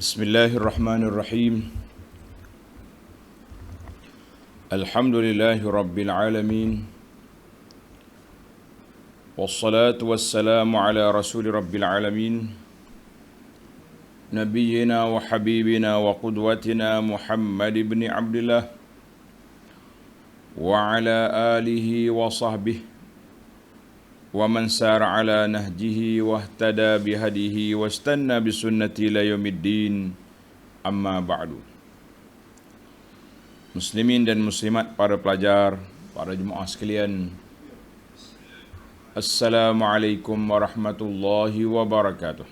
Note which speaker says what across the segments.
Speaker 1: Bismillahirrahmanirrahim. Alhamdulillahi rabbil alamin. Wassalatu wassalamu ala rasuli rabbil alamin. Nabiyyina wa habibina wa qudwatina Muhammad ibn Abdullah wa ala alihi wa sahbihi wa man sara ala nahjihi wa ihtada bihadihi wa istanna bisunnati ila yaumiddin, amma ba'du. Muslimin dan muslimat, para pelajar, para jemaah sekalian, Assalamualaikum warahmatullahi wabarakatuh.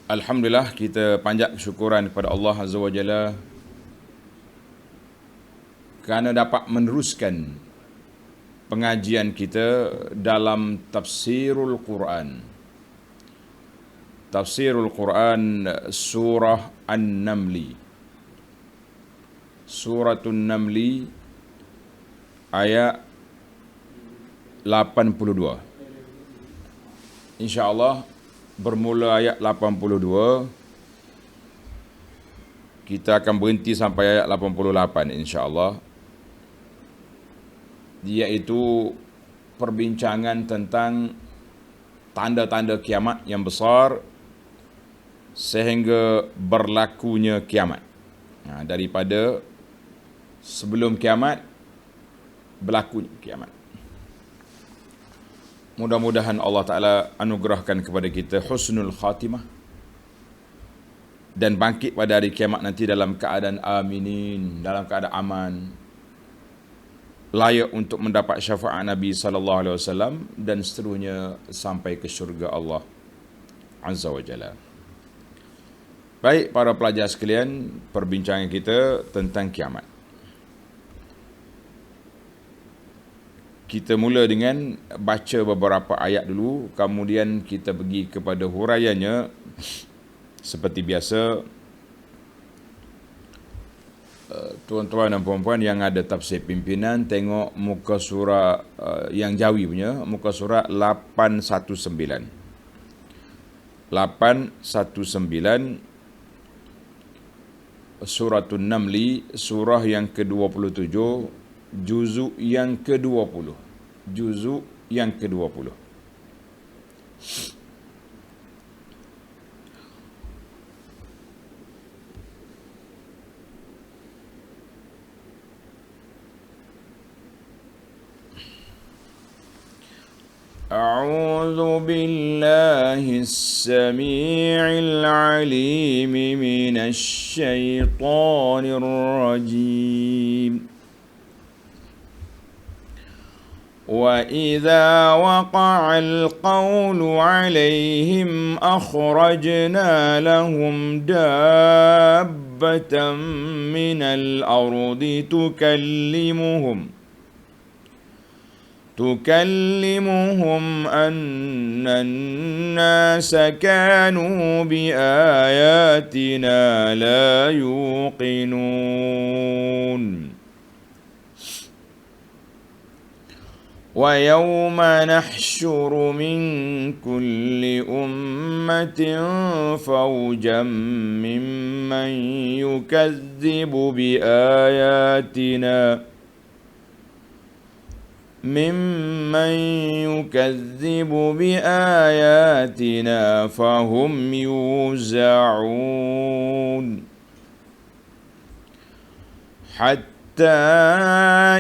Speaker 1: Alhamdulillah, kita panjat kesyukuran kepada Allah Azza wa Jalla kerana dapat meneruskan pengajian kita dalam tafsirul Quran. Tafsirul Quran surah An-Namli. Suratun Namli ayat 82. InsyaAllah bermula ayat 82. Kita akan berhenti sampai ayat 88 insyaAllah. Iaitu perbincangan tentang tanda-tanda kiamat yang besar sehingga berlakunya kiamat. Daripada sebelum kiamat, berlakunya kiamat. Mudah-mudahan Allah Ta'ala anugerahkan kepada kita husnul khatimah dan bangkit pada hari kiamat nanti dalam keadaan aminin, dalam keadaan aman, layak untuk mendapat syafaat Nabi SAW dan seterusnya sampai ke syurga Allah Azza wa Jalla. Baik, para pelajar sekalian, perbincangan kita tentang kiamat. Kita mula dengan baca beberapa ayat dulu, kemudian kita pergi kepada huraiannya. Seperti biasa, tuan-tuan dan puan-puan yang ada tafsir pimpinan, tengok muka surah yang Jawi punya, muka surah 819. 819 Suratun Namli, surah yang ke-27, juzuk yang ke-20. Juzuk yang ke-20. أعوذ بالله السميع العليم من الشيطان الرجيم. وإذا وقع القول عليهم أخرجنا لهم دابة من الأرض تكلمهم أن الناس كانوا بآياتنا لا يوقنون. ويوم نحشر من كل أمة فوجا ممن يكذب بآياتنا فهم يوزعون. حتى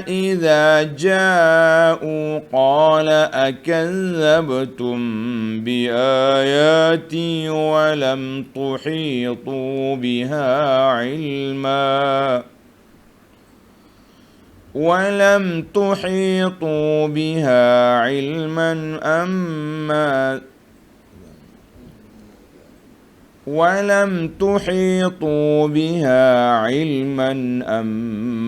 Speaker 1: إذا جاءوا قال أكذبتم بآياتي ولم تحيطوا بها علما أم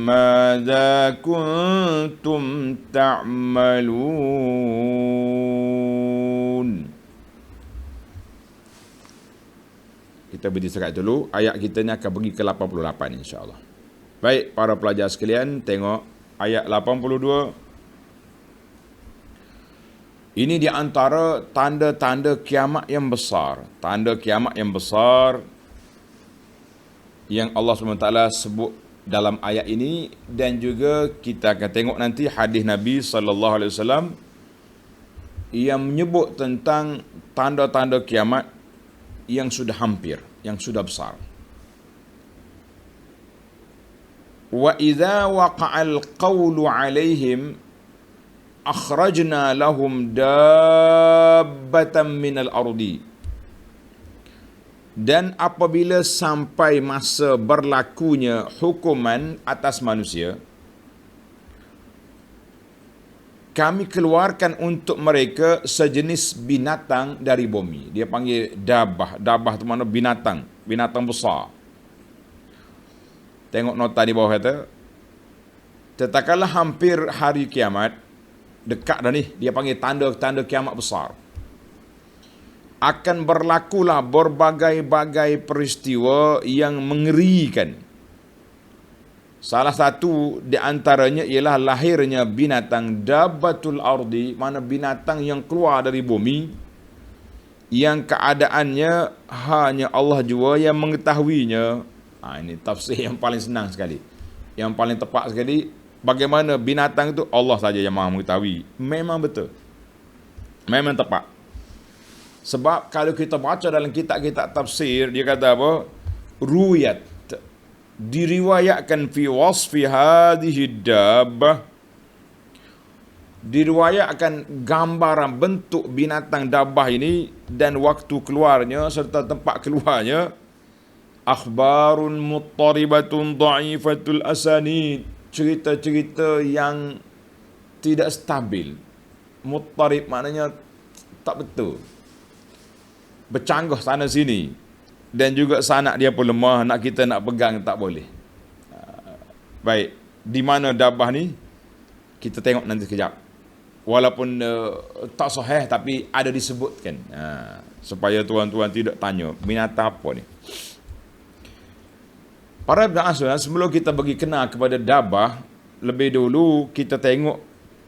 Speaker 1: ماذا كنتم تعملون. Kita beri sekat dulu. Ayat kita ni akan pergi ke 88 insyaAllah. Baik, para pelajar sekalian, tengok ayat 82. Ini di antara tanda-tanda kiamat yang besar. Tanda kiamat yang besar yang Allah SWT sebut dalam ayat ini, dan juga kita akan tengok nanti hadis Nabi SAW yang menyebut tentang tanda-tanda kiamat yang sudah hampir, yang sudah besar. Wa idza waqa'al qawlu 'alaihim akhrajna lahum dabbatan minal ardi. Dan apabila sampai masa berlakunya hukuman atas manusia, kami keluarkan untuk mereka sejenis binatang dari bumi. Dia panggil dabah. Dabah itu mana? Binatang. Binatang besar. Tengok nota di bawah kata, tatkala hampir hari kiamat, dekat dah ni, dia panggil tanda-tanda kiamat besar. Akan berlakulah berbagai-bagai peristiwa yang mengerikan. Salah satu di antaranya ialah lahirnya binatang dabbatul ardi, mana binatang yang keluar dari bumi, yang keadaannya hanya Allah jua yang mengetahuinya. Ini tafsir yang paling senang sekali, yang paling tepat sekali. Bagaimana binatang itu Allah saja yang maha mengetahui. Memang betul, memang tepat. Sebab kalau kita baca dalam kitab-kitab tafsir, dia kata apa? Ruwayat, diriwayatkan fi wasfi hadhihi dabbah, diriwayatkan gambaran bentuk binatang dabbah ini dan waktu keluarnya serta tempat keluarnya. Akhbarun muttaribatun dha'ifatul asanid, cerita-cerita yang tidak stabil. Muttarib maknanya tak betul, bercanggah sana sini, dan juga sanak dia pun lemah, nak kita nak pegang tak boleh. Baik, di mana dabbah ni kita tengok nanti sekejap. Walaupun tak sahih tapi ada disebutkan, supaya tuan-tuan tidak tanya binatang apa ni. Para pendengar, sebelum kita bagi kenal kepada dabbah, lebih dulu kita tengok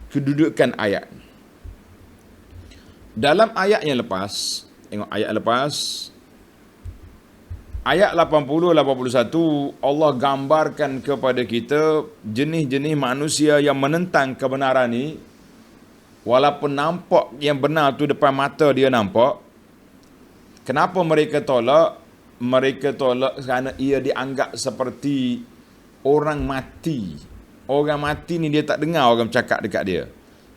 Speaker 1: kedudukan ayat. Dalam ayat yang lepas, tengok ayat lepas, ayat 80-81, Allah gambarkan kepada kita jenis-jenis manusia yang menentang kebenaran ni. Walaupun nampak yang benar tu depan mata dia nampak, kenapa mereka tolak? Mereka tolak kerana ia dianggap seperti orang mati. Orang mati ni dia tak dengar orang cakap dekat dia.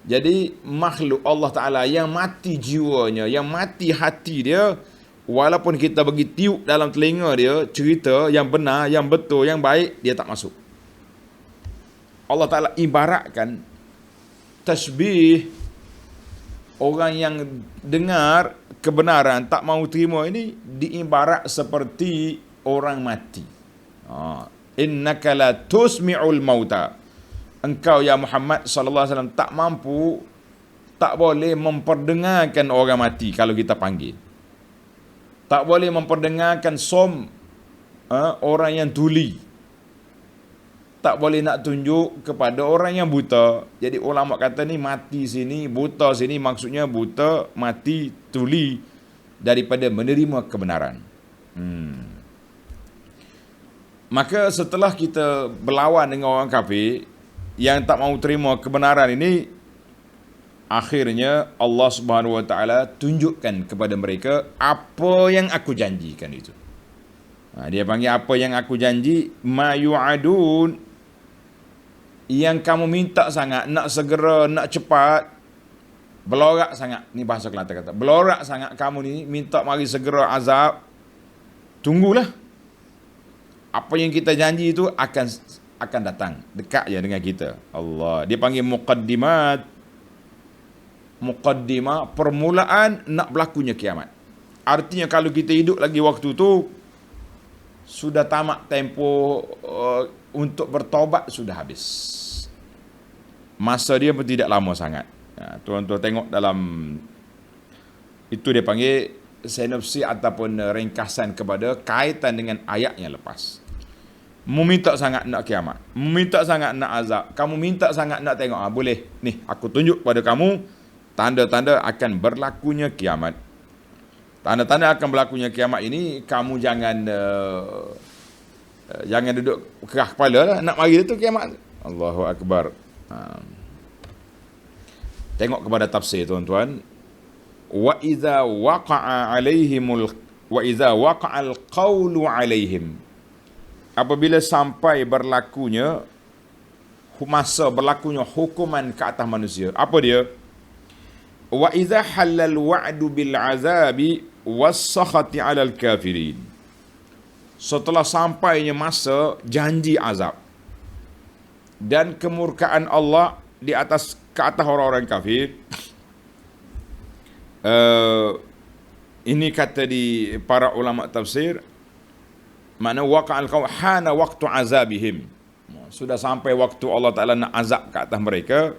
Speaker 1: Jadi makhluk Allah Ta'ala yang mati jiwanya, yang mati hati dia, walaupun kita bagi tiup dalam telinga dia cerita yang benar, yang betul, yang baik, dia tak masuk. Allah Ta'ala ibaratkan tasbih orang yang dengar kebenaran tak mahu terima ini diibarat seperti orang mati. Innaka la tusmi'ul mauta. Engkau ya Muhammad sallallahu alaihi wasallam tak mampu, tak boleh memperdengarkan orang mati kalau kita panggil. Tak boleh memperdengarkan orang yang tuli. Tak boleh nak tunjuk kepada orang yang buta. Jadi ulama kata ni mati sini, buta sini, maksudnya buta, mati, tuli daripada menerima kebenaran. Maka setelah kita berlawan dengan orang kafir yang tak mahu terima kebenaran ini, akhirnya Allah Subhanahu Wa Taala tunjukkan kepada mereka apa yang aku janjikan itu. Dia panggil apa yang aku janji, ma yu'adun, yang kamu minta sangat, nak segera, nak cepat, belorak sangat. Ni bahasa Kelantan kata, belorak sangat kamu ni, minta mari segera azab. Tunggulah. Apa yang kita janji itu akan datang, dekat je dengan kita. Allah, dia panggil muqaddimat. Muqaddimah, permulaan nak berlakunya kiamat. Artinya kalau kita hidup lagi waktu tu, sudah tamat tempoh untuk bertaubat, sudah habis. Masa dia pun tidak lama sangat. Tuan-tuan tengok dalam itu, dia panggil sinopsis ataupun ringkasan kepada kaitan dengan ayat yang lepas. Meminta sangat nak kiamat, meminta sangat nak azab, kamu minta sangat nak tengok, boleh, ni aku tunjuk pada kamu tanda-tanda akan berlakunya kiamat. Tanda-tanda akan berlakunya kiamat ini kamu jangan duduk kerah kepala lah, nak mari tu kiamat. Allahu Akbar. Tengok kepada tafsir tuan-tuan. Wa idza waqa'al qawlu alaihim. Apabila sampai berlakunya masa berlakunya hukuman ke atas manusia. Apa dia? Wa idza halal wa'du bil azabi was-sakhati 'alal kafirin. Setelah sampainya masa janji azab dan kemurkaan Allah ke atas orang-orang kafir. Ini kata di para ulama tafsir, makna waqa'al qaum hana waqtu azabihim. Sudah sampai waktu Allah Ta'ala nak azab ke atas mereka,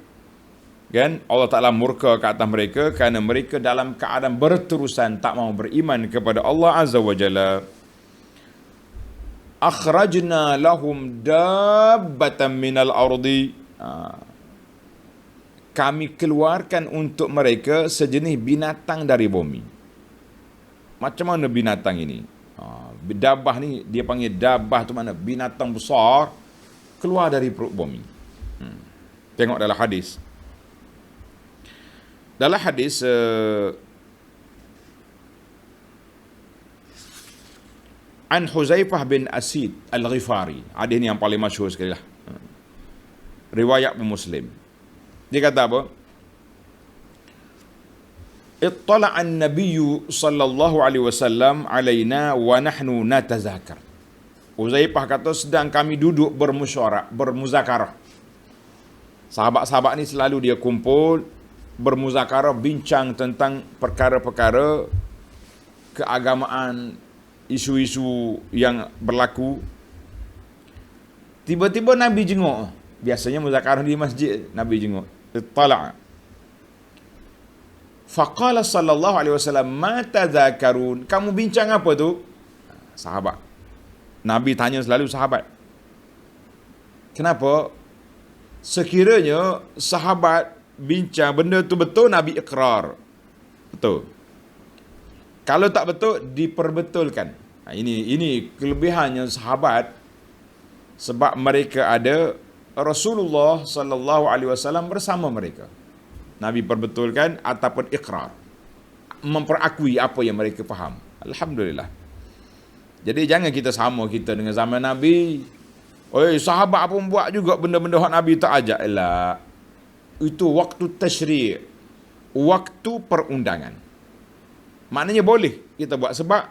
Speaker 1: kan? Allah Ta'ala murka ke atas mereka kerana mereka dalam keadaan berterusan tak mau beriman kepada Allah Azza wa Jalla. Akhrajna lahum dabbatan minal ardi. Kami keluarkan untuk mereka sejenis binatang dari bumi. Macam mana binatang ini? Dabbah ni dia panggil dabbah tu mana? Binatang besar keluar dari perut bumi. Tengok dalam hadis. Dalam hadis An Huzaifah bin Asid Al-Ghifari. Hadis ni yang paling masyhur sekali lah. Riwayat Muslim. Dia kata apa? Ittala'a an-nabiyyu sallallahu alaihi wasallam alaina wa nahnu natazakar. Huzaifah kata sedang kami duduk bermuzakarah. Sahabat-sahabat ni selalu dia kumpul bermuzakarah, bincang tentang perkara-perkara keagamaan, isu-isu yang berlaku. Tiba-tiba Nabi jenguk. Biasanya muzakarah di masjid, Nabi jenguk. Ittala'a. Faqala sallallahu alaihi wasallam, "Ma tadzakarun?" Kamu bincang apa tu? Sahabat. Nabi tanya selalu sahabat. Kenapa? Sekiranya sahabat bincang benda tu betul, Nabi ikrar. Betul. Kalau tak betul, diperbetulkan. Ini kelebihannya sahabat, sebab mereka ada Rasulullah sallallahu alaihi wasallam bersama mereka. Nabi perbetulkan ataupun ikrar. Memperakui apa yang mereka faham. Alhamdulillah. Jadi jangan kita sama kita dengan zaman Nabi. Oi, sahabat pun buat juga benda-benda hak Nabi tak ajak. Elak. Itu waktu tasyri'. Waktu perundangan. Maknanya boleh kita buat sebab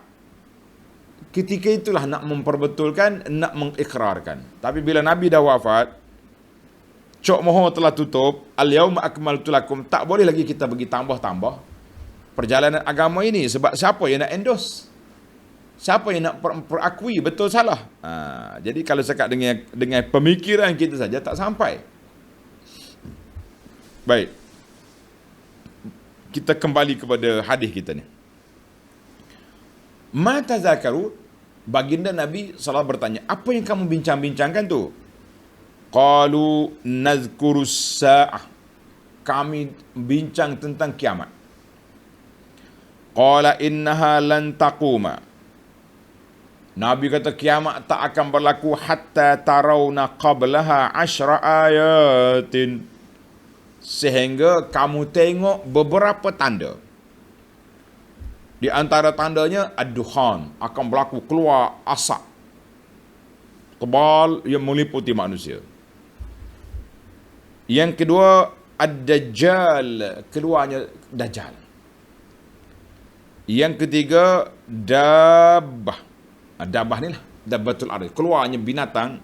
Speaker 1: ketika itulah nak memperbetulkan, nak mengikrarkan. Tapi bila Nabi dah wafat, cok moho telah tutup, al-yauma akmaltu lakum, tak boleh lagi kita bagi tambah-tambah perjalanan agama ini. Sebab siapa yang nak endorse? Siapa yang nak perakui betul salah? Jadi kalau sekat dengan pemikiran kita saja tak sampai. Baik. Kita kembali kepada hadis kita ni. Ma tazakaru, baginda Nabi SAW bertanya, apa yang kamu bincang-bincangkan tu? Qalu nazkurus sa'ah. Kami bincang tentang kiamat. Qala innaha lan taquma. Nabi kata kiamat tak akan berlaku hatta tarawna qablaha 10 ayatin. Sehingga kamu tengok beberapa tanda. Di antara tandanya ad-dukhan, akan berlaku keluar asap tebal yang meliputi manusia. Yang kedua, ad-dajjal, keluarnya dajjal. Yang ketiga, dabbah. Dabbah ni lah, dabbatul ardh, keluarnya binatang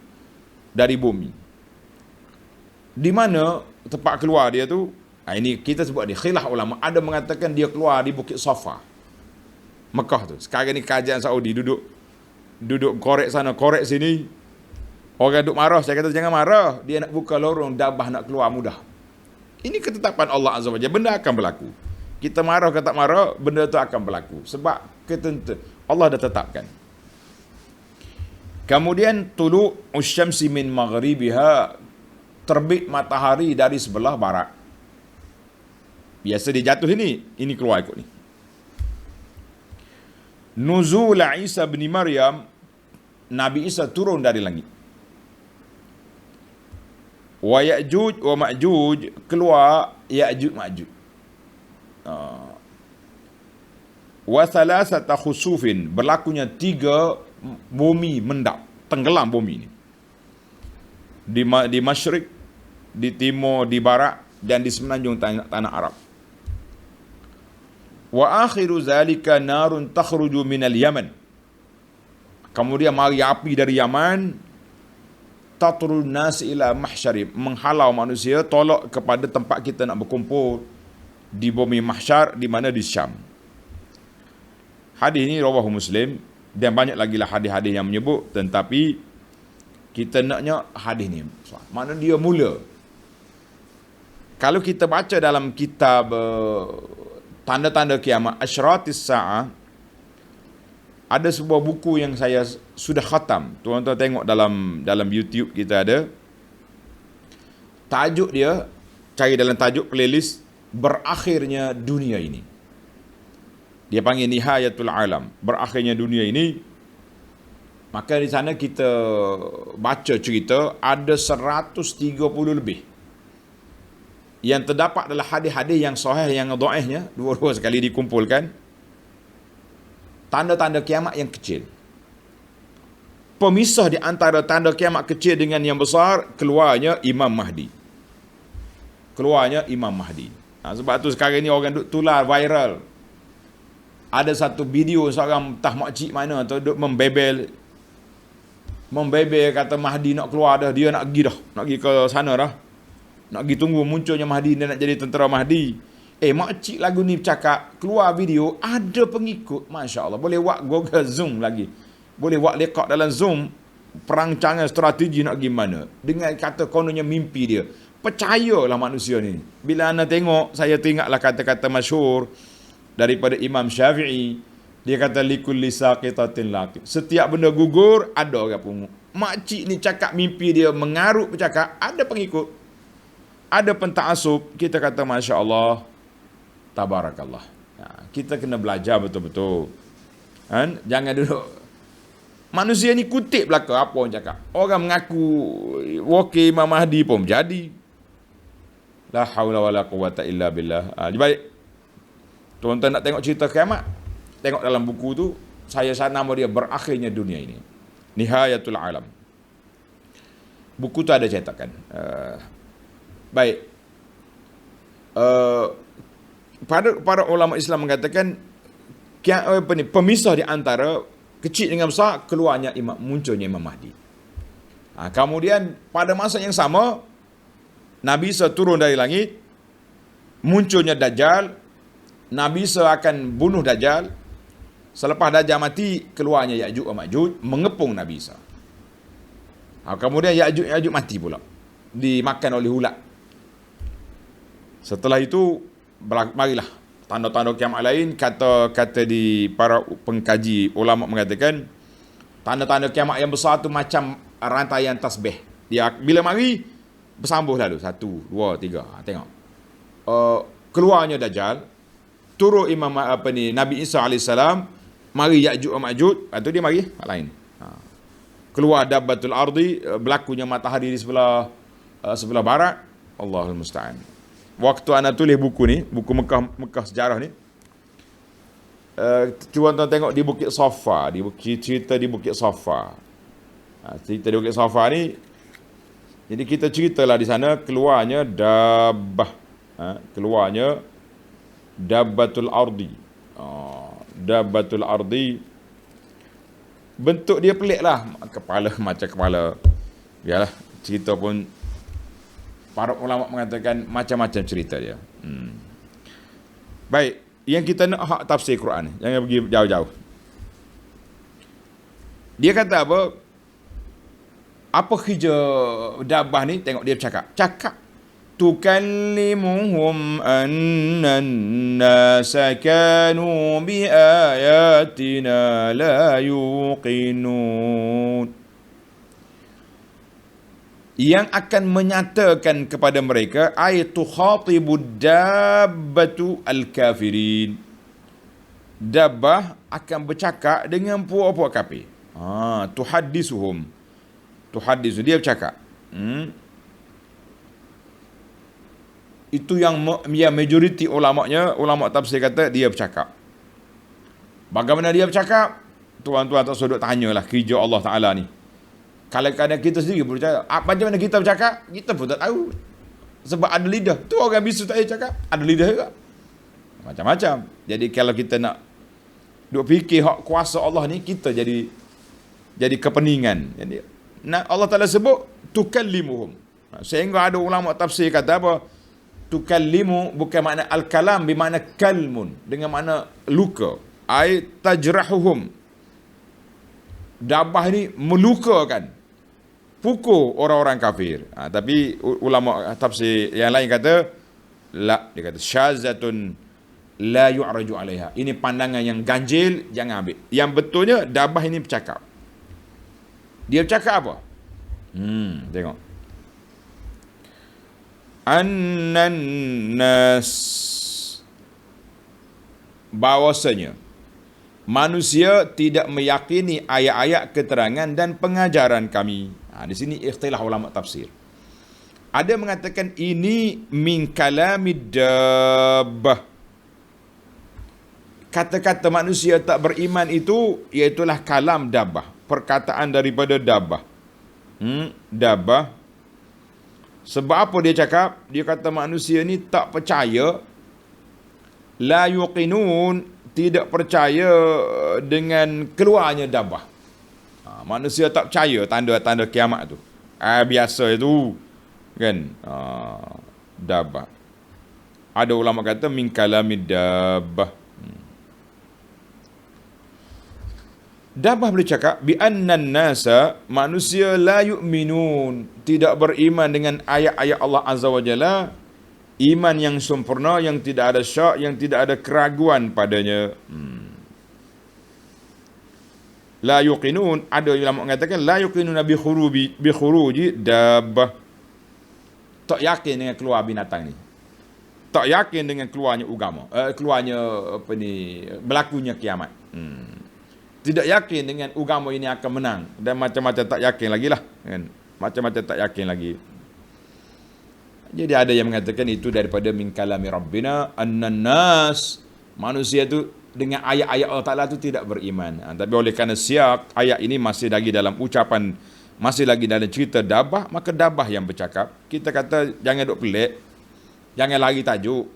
Speaker 1: dari bumi. Di mana tempat keluar dia tu? Ini kita sebut dia khilaf ulama. Ada mengatakan dia keluar di Bukit Safa, Mekah tu. Sekarang ni kajian Saudi, duduk korek sana, korek sini. Orang duduk marah, saya kata jangan marah. Dia nak buka lorong, dabbah nak keluar mudah. Ini ketetapan Allah Azza wa Jalla, benda akan berlaku. Kita marah ke tak marah, benda tu akan berlaku. Sebab ketentu Allah dah tetapkan. Kemudian tulu usyamsi min maghribiha, terbit matahari dari sebelah barat. Biasa dia jatuh ini keluar ikut ni. Nuzul Isa bin Maryam, Nabi Isa turun dari langit. Wa Ya'juj wa Ma'juj, keluar Ya'juj Ma'juj. Wa thalathata khusufin, berlakunya 3 bumi mendap, tenggelam bumi ni. Di masyrik, di timur, di barat dan di semenanjung tanah Arab. Wa akhiru zalika narun takhruju minal Yaman. Kemudian mari api dari Yaman, tatrun nas ila mahsyari, menghalau manusia tolak kepada tempat kita nak berkumpul di bumi mahsyar, di mana di Syam. Hadis ini rawahu Muslim, dan banyak lagi lah hadis-hadis yang menyebut, tetapi kita naknya hadis ni mana dia mula. Kalau kita baca dalam kitab Tanda-tanda Kiamat, Asyratis Sa'ah, ada sebuah buku yang saya sudah khatam. Tuan-tuan tengok dalam YouTube kita ada. Tajuk dia, cari dalam tajuk playlist, Berakhirnya Dunia Ini. Dia panggil Nihayatul Alam, berakhirnya dunia ini. Maka di sana kita baca cerita ada 130 lebih. Yang terdapat adalah hadis-hadis yang sahih, yang dhaifnya, dua-dua sekali dikumpulkan. Tanda-tanda kiamat yang kecil. Pemisah di antara tanda kiamat kecil dengan yang besar, keluarnya Imam Mahdi. Keluarnya Imam Mahdi. Sebab tu sekarang ni orang duk tular viral. Ada satu video seorang entah makcik mana tu duk membebel kata Mahdi nak keluar dah, dia nak pergi dah, nak pergi ke sana dah. Nak pergi tunggu munculnya Mahdi, dia nak jadi tentera Mahdi. Makcik lagu ni bercakap, keluar video, ada pengikut. Masya Allah, boleh buat Google Zoom lagi. Boleh buat lekak dalam Zoom, perancangan strategi nak pergi mana. Dengan kata kononnya mimpi dia. Percayalah manusia ni. Bila anda tengok, saya teringatlah kata-kata masyhur daripada Imam Syafi'i. Dia kata, likulli saqitatin laqit. Setiap benda gugur, ada orang pungut. Makcik ni cakap mimpi dia, mengarut bercakap, ada pengikut. Ada penta'asub, kita kata Masya Allah, Tabarakallah. Kita kena belajar betul-betul. Jangan duduk. Manusia ni kutip belaka apa orang cakap. Orang mengaku wakil Imam Mahdi pun jadi. La hawla wa la quwata illa billah. Baik. Tuan-tuan nak tengok cerita kiamat, tengok dalam buku tu, saya nama dia Berakhirnya Dunia Ini. Nihayatul Alam. Buku tu ada cetakan. Baik. Para ulama Islam mengatakan pemisah di antara kecil dengan besar, keluarnya munculnya Imam Mahdi. Kemudian pada masa yang sama, Nabi Isa turun dari langit, munculnya Dajjal. Nabi Isa akan bunuh Dajjal. Selepas Dajjal mati, keluarnya Ya'juj wa Ma'juj mengepung Nabi Isa. Kemudian Ya'juj mati pula, dimakan oleh ulat. Setelah itu, marilah tanda-tanda kiamat lain. Kata di para pengkaji ulama mengatakan, tanda-tanda kiamat yang besar tu macam rantaian tasbih. Dia bila mari bersambung lalu 1, 2, 3. Tengok. Keluarnya Dajjal, turun Nabi Isa AS, mari Ya'juj wa Ma'juj, atau dia mari lain. Keluar Dabbatul Ardi, berlakunya matahari di sebelah barat. Allahul musta'an. Waktu anda tulis buku ni, buku Mekah sejarah ni, tuan-tuan tengok di Bukit Safa, cerita di Bukit Safa. Cerita di Bukit Safa ni, jadi kita ceritalah di sana keluarnya Dabbah, keluarnya Dabbatul Ardi. Dabbatul Ardi, bentuk dia pelik lah, kepala macam kepala. Biarlah, cerita pun para ulama mengatakan macam-macam cerita dia. Baik, yang kita nak hak tafsir Quran ni, jangan pergi jauh-jauh. Dia kata apa? Apa kerja Dabbah ni? Tengok dia cakap. Tukallimuhum anna an-nasa kanu bi ayatina la yuqinun. yang akan menyatakan kepada mereka ayatu khatibud dabbatu al-kafirin. Dabbah akan bercakap dengan puak-puak kafir. Tuhaddisuhum. Tuhaddisu, dia bercakap. Itu yang majoriti ulama tafsir kata dia bercakap. Bagaimana dia bercakap? Tuan-tuan tak sudut tanyalah kerja Allah Ta'ala ni. Kalau kadang kita sendiri bercakap, macam mana kita bercakap, kita pun tak tahu. Sebab ada lidah. Tu orang bisu tak payah cakap, ada lidah juga. Macam-macam. Jadi kalau kita nak duk fikir hak kuasa Allah ni, kita jadi kepeningan. Jadi Allah Ta'ala sebut tukallimuhum. Sehingga ada ulama tafsir kata apa? Tukallimu bukan makna al-kalam, bermakna kalmun, dengan makna luka. Ai tajrahuhum. Dabah ni melukakan, pukul orang-orang kafir. Tapi ulama tafsir yang lain kata, dia kata syazatun la yu'raju alaiha. Ini pandangan yang ganjil, jangan ambil. Yang betulnya dabah ini bercakap. Dia bercakap apa? Tengok. Annan nas, bahwasanya manusia tidak meyakini ayat-ayat keterangan dan pengajaran kami. Di sini ikhtilaf ulama tafsir. Ada mengatakan ini min kalamid dabbah. Kata-kata manusia tak beriman itu iaitulah kalam dabbah, perkataan daripada dabbah. Dabbah. Sebab apa dia cakap? Dia kata manusia ni tak percaya, la yuqinun, tidak percaya dengan keluarnya dabbah. Manusia tak percaya tanda-tanda kiamat tu. Biasa itu kan. Dabbah. Ada ulama kata min kalamid dabbah. Dabbah boleh cakap bi annan nasa, manusia la yu'minun, tidak beriman dengan ayat-ayat Allah Azza wa Jalla. Iman yang sempurna, yang tidak ada syak, yang tidak ada keraguan padanya. La yuqinun, ada ulama mengatakan la yuqinuna bi khuruji dabbah. Tak yakin dengan keluar binatang ni. Tak yakin dengan keluarnya agama, keluarnya berlakunya kiamat. Tidak yakin dengan agama ini akan menang, dan macam-macam tak yakin lagi lah kan. Macam-macam tak yakin lagi. Jadi ada yang mengatakan itu daripada min kalami rabbina annan nas, manusia tu dengan ayat-ayat Allah Ta'ala tu tidak beriman. Tapi oleh kerana siap ayat ini masih lagi dalam ucapan, masih lagi dalam cerita dabbah, maka dabbah yang bercakap. Kita kata jangan duk pelik, jangan lari tajuk.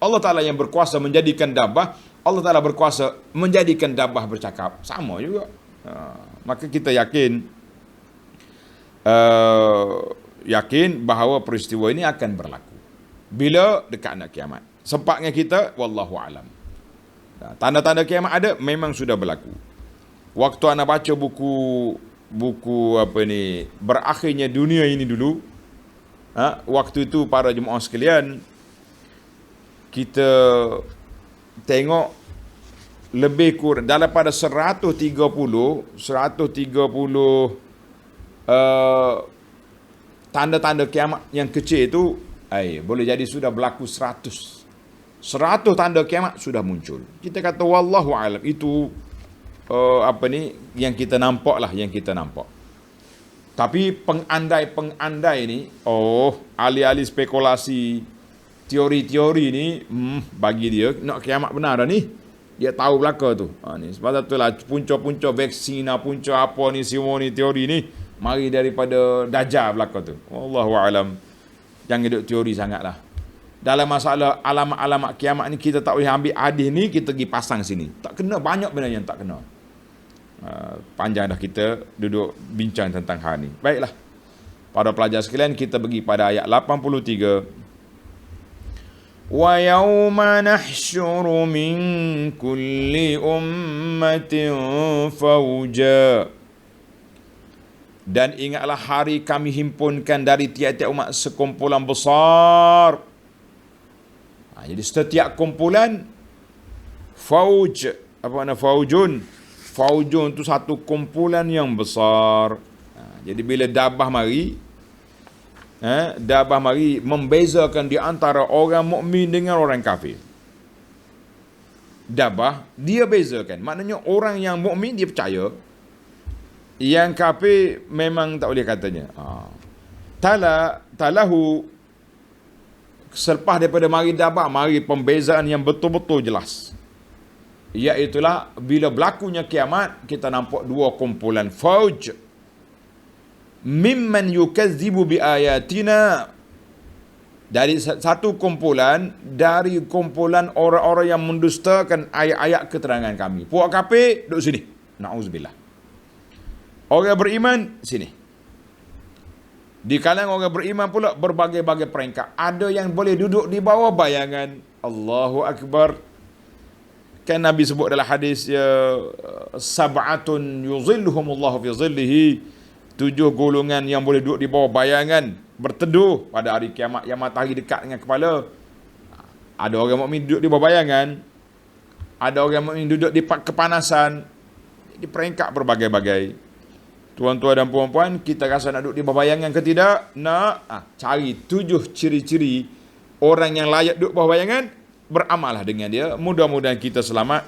Speaker 1: Allah Ta'ala yang berkuasa menjadikan dabbah, Allah Ta'ala berkuasa menjadikan dabbah bercakap. Sama juga. Maka kita yakin bahawa peristiwa ini akan berlaku bila dekat nak kiamat. Sempatnya kita wallahu alam. Tanda-tanda kiamat ada, memang sudah berlaku. Waktu ana baca buku berakhirnya dunia ini dulu, waktu itu para jemaah sekalian, kita tengok lebih kurang daripada 130 tanda-tanda kiamat yang kecil itu, boleh jadi sudah berlaku 100 tanda kiamat sudah muncul. Kita kata wallahu alam, itu yang kita nampak lah, yang kita nampak. Tapi pengandai ni, ahli-ahli spekulasi, teori-teori ni, bagi dia nak kiamat benar dah ni. Dia tahu belaka tu. Ni sebab itulah punca-punca vaksin, punca apa ni, semua ni teori ni mari daripada Dajjal belaka tu. Wallahu alam. Jangan duk teori sangatlah. Dalam masalah alamat-alamat kiamat ni, kita tak boleh ambil hadis ni kita pergi pasang sini. Tak kena, banyak benda yang tak kena. Panjang dah kita duduk bincang tentang hal ni. Baiklah. Para pelajar sekalian, kita pergi pada ayat 83. Wa yawma nahsyuru min kulli ummatin fawja. Dan ingatlah hari kami himpunkan dari tiap-tiap umat sekumpulan besar. Jadi setiap kumpulan, fauj, apa makna faujun? Faujun tu satu kumpulan yang besar. Jadi bila dabbah mari, Dabah mari membezakan di antara orang mukmin dengan orang kafir. Dabah dia bezakan. Maknanya orang yang mukmin dia percaya, yang kafir memang tak boleh katanya. Talahu selepas daripada mari dabah, mari pembezaan yang betul-betul jelas. Iaitulah bila berlakunya kiamat, kita nampak dua kumpulan fauj. Mimman yukazzibu bi ayatina, dari satu kumpulan, dari kumpulan orang-orang yang mendustakan ayat-ayat keterangan kami. Puak kafir duduk sini. Na'udzubillah. Orang beriman sini. Di kalangan orang beriman pula berbagai-bagai peringkat. Ada yang boleh duduk di bawah bayangan. Allahu Akbar. Kan Nabi sebut dalam hadis, sab'atun yuzilluhumullahu fi zillihi, 7 golongan yang boleh duduk di bawah bayangan berteduh pada hari kiamat, yang matahari dekat dengan kepala. Ada orang mukmin duduk di bawah bayangan, ada orang mukmin duduk di kepanasan, di peringkat berbagai-bagai. Tuan-tuan dan puan-puan, kita rasa nak duduk di bawah bayangan ke tidak? Nak? Cari 7 ciri-ciri orang yang layak duduk bawah bayangan, beramallah dengan dia. Mudah-mudahan kita selamat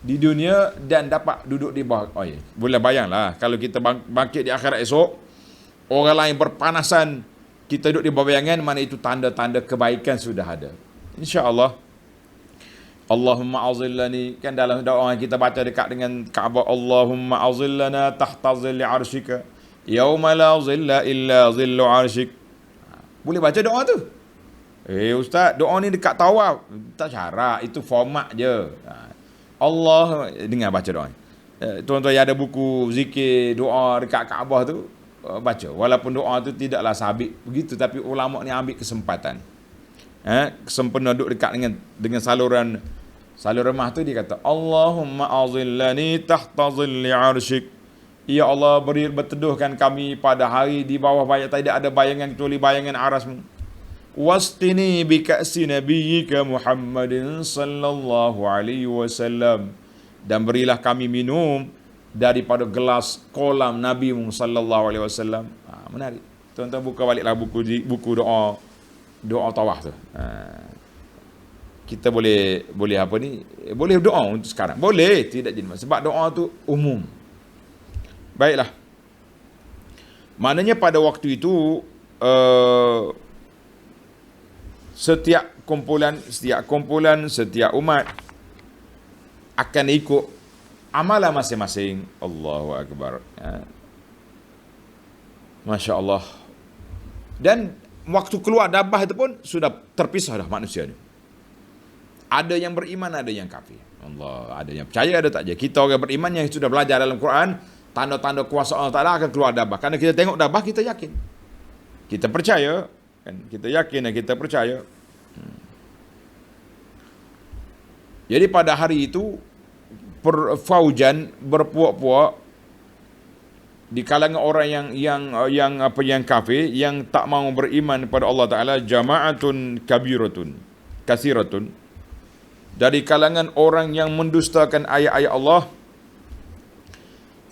Speaker 1: di dunia dan dapat duduk di bawah. Boleh bayanglah kalau kita bangkit di akhirat esok, orang lain berpanasan, kita duduk di bawah bayangan, mana itu tanda-tanda kebaikan sudah ada. InsyaAllah. Allahumma azillani, kan dalam doa yang kita baca dekat dengan Kaabah, Allahumma azillana tahta zilli arshika yauma la zilla illa zillu arshik. Boleh baca doa tu? Ustaz, doa ni dekat tawaf. Tak syarat, itu format je. Allah, dengar baca doa. Tuan-tuan yang ada buku zikir doa dekat Kaabah tu, baca. Walaupun doa tu tidaklah sabit begitu, tapi ulama ni ambil kesempatan. Sempena duduk dekat dengan saluran mah tu, dia kata, Allahumma azillani tahta zilli arshik. Ya Allah, berteduhkan kami pada hari di bawah bayangan, tidak ada bayangan kecuali bayangan arasmu. Wasqini bi ka'si nabiyyika Muhammadin sallallahu alaihi wasallam, dan berilah kami minum daripada gelas kolam Nabi sallallahu alaihi wasallam. Menarik. Tuan-tuan buka baliklah buku doa tawaf tu. Kita boleh apa ni? Boleh doa untuk sekarang. Boleh, tidak jadi sebab doa tu umum. Baiklah. Maknanya pada waktu itu setiap kumpulan, setiap umat akan ikut amalan masing-masing. Allahu Akbar. Masya Allah. Dan waktu keluar dabah itu pun sudah terpisah dah manusia ni. Ada yang beriman, ada yang kafir. Allah, ada yang percaya, ada tak je. Kita orang beriman yang sudah belajar dalam Quran, tanda-tanda kuasa Allah Ta'ala akan keluar dabah. Kerana kita tengok dabah, kita yakin. Kita percaya. Kan? Kita yakin dan kita percaya. Jadi pada hari itu, faujan berpuak-puak di kalangan orang yang kafir, yang tak mau beriman kepada Allah Ta'ala, jama'atun kabiratun kasiratun, dari kalangan orang yang mendustakan ayat-ayat Allah,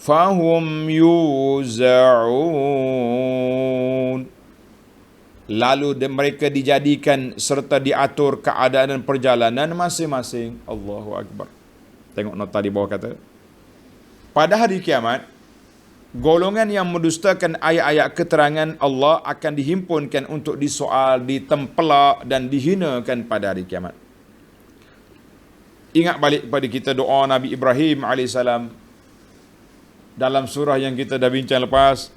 Speaker 1: fahum yuza'un, lalu mereka dijadikan serta diatur keadaan dan perjalanan masing-masing. Allahu Akbar. Tengok nota di bawah kata, pada hari kiamat, golongan yang mendustakan ayat-ayat keterangan Allah akan dihimpunkan untuk disoal, ditempelak dan dihinakan pada hari kiamat. Ingat balik kepada kita doa Nabi Ibrahim AS dalam surah yang kita dah bincang lepas,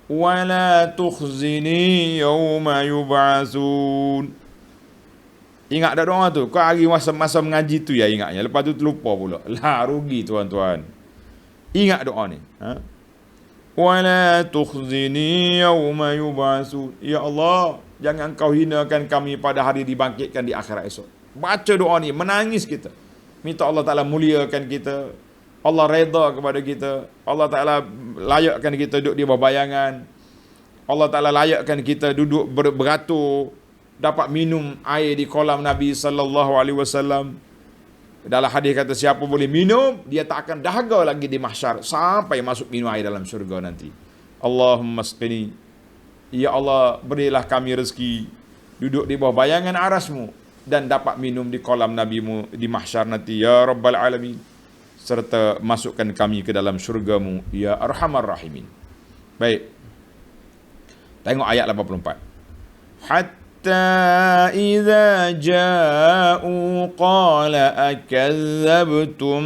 Speaker 1: wala tukhzini yawma yub'atsun. Ingat tak doa tu? Kau hari masa mengaji tu ya ingatnya, lepas tu terlupa pula. Lah rugi tuan-tuan. Ingat doa ni. Wala tukhzini yawma yub'atsun. Ya Allah, jangan kau hinakan kami pada hari dibangkitkan di akhirat esok. Baca doa ni, menangis kita. Minta Allah Ta'ala muliakan kita, Allah redha kepada kita, Allah Ta'ala layakkan kita duduk di bawah bayangan, Allah Ta'ala layakkan kita duduk beratur, dapat minum air di kolam Nabi sallallahu alaihi wasallam. Dalam hadis kata, siapa boleh minum, dia tak akan dahaga lagi di mahsyar sampai masuk minum air dalam syurga nanti. Allahumma asqini Ya Allah, berilah kami rezeki duduk di bawah bayangan arasmu dan dapat minum di kolam nabimu di mahsyar nanti, ya Rabbal Alamin, serta masukkan kami ke dalam syurgamu, ya Arhamar Rahimin. Baik, tengok ayat 84. Hatta idza ja'u qala akazzabtum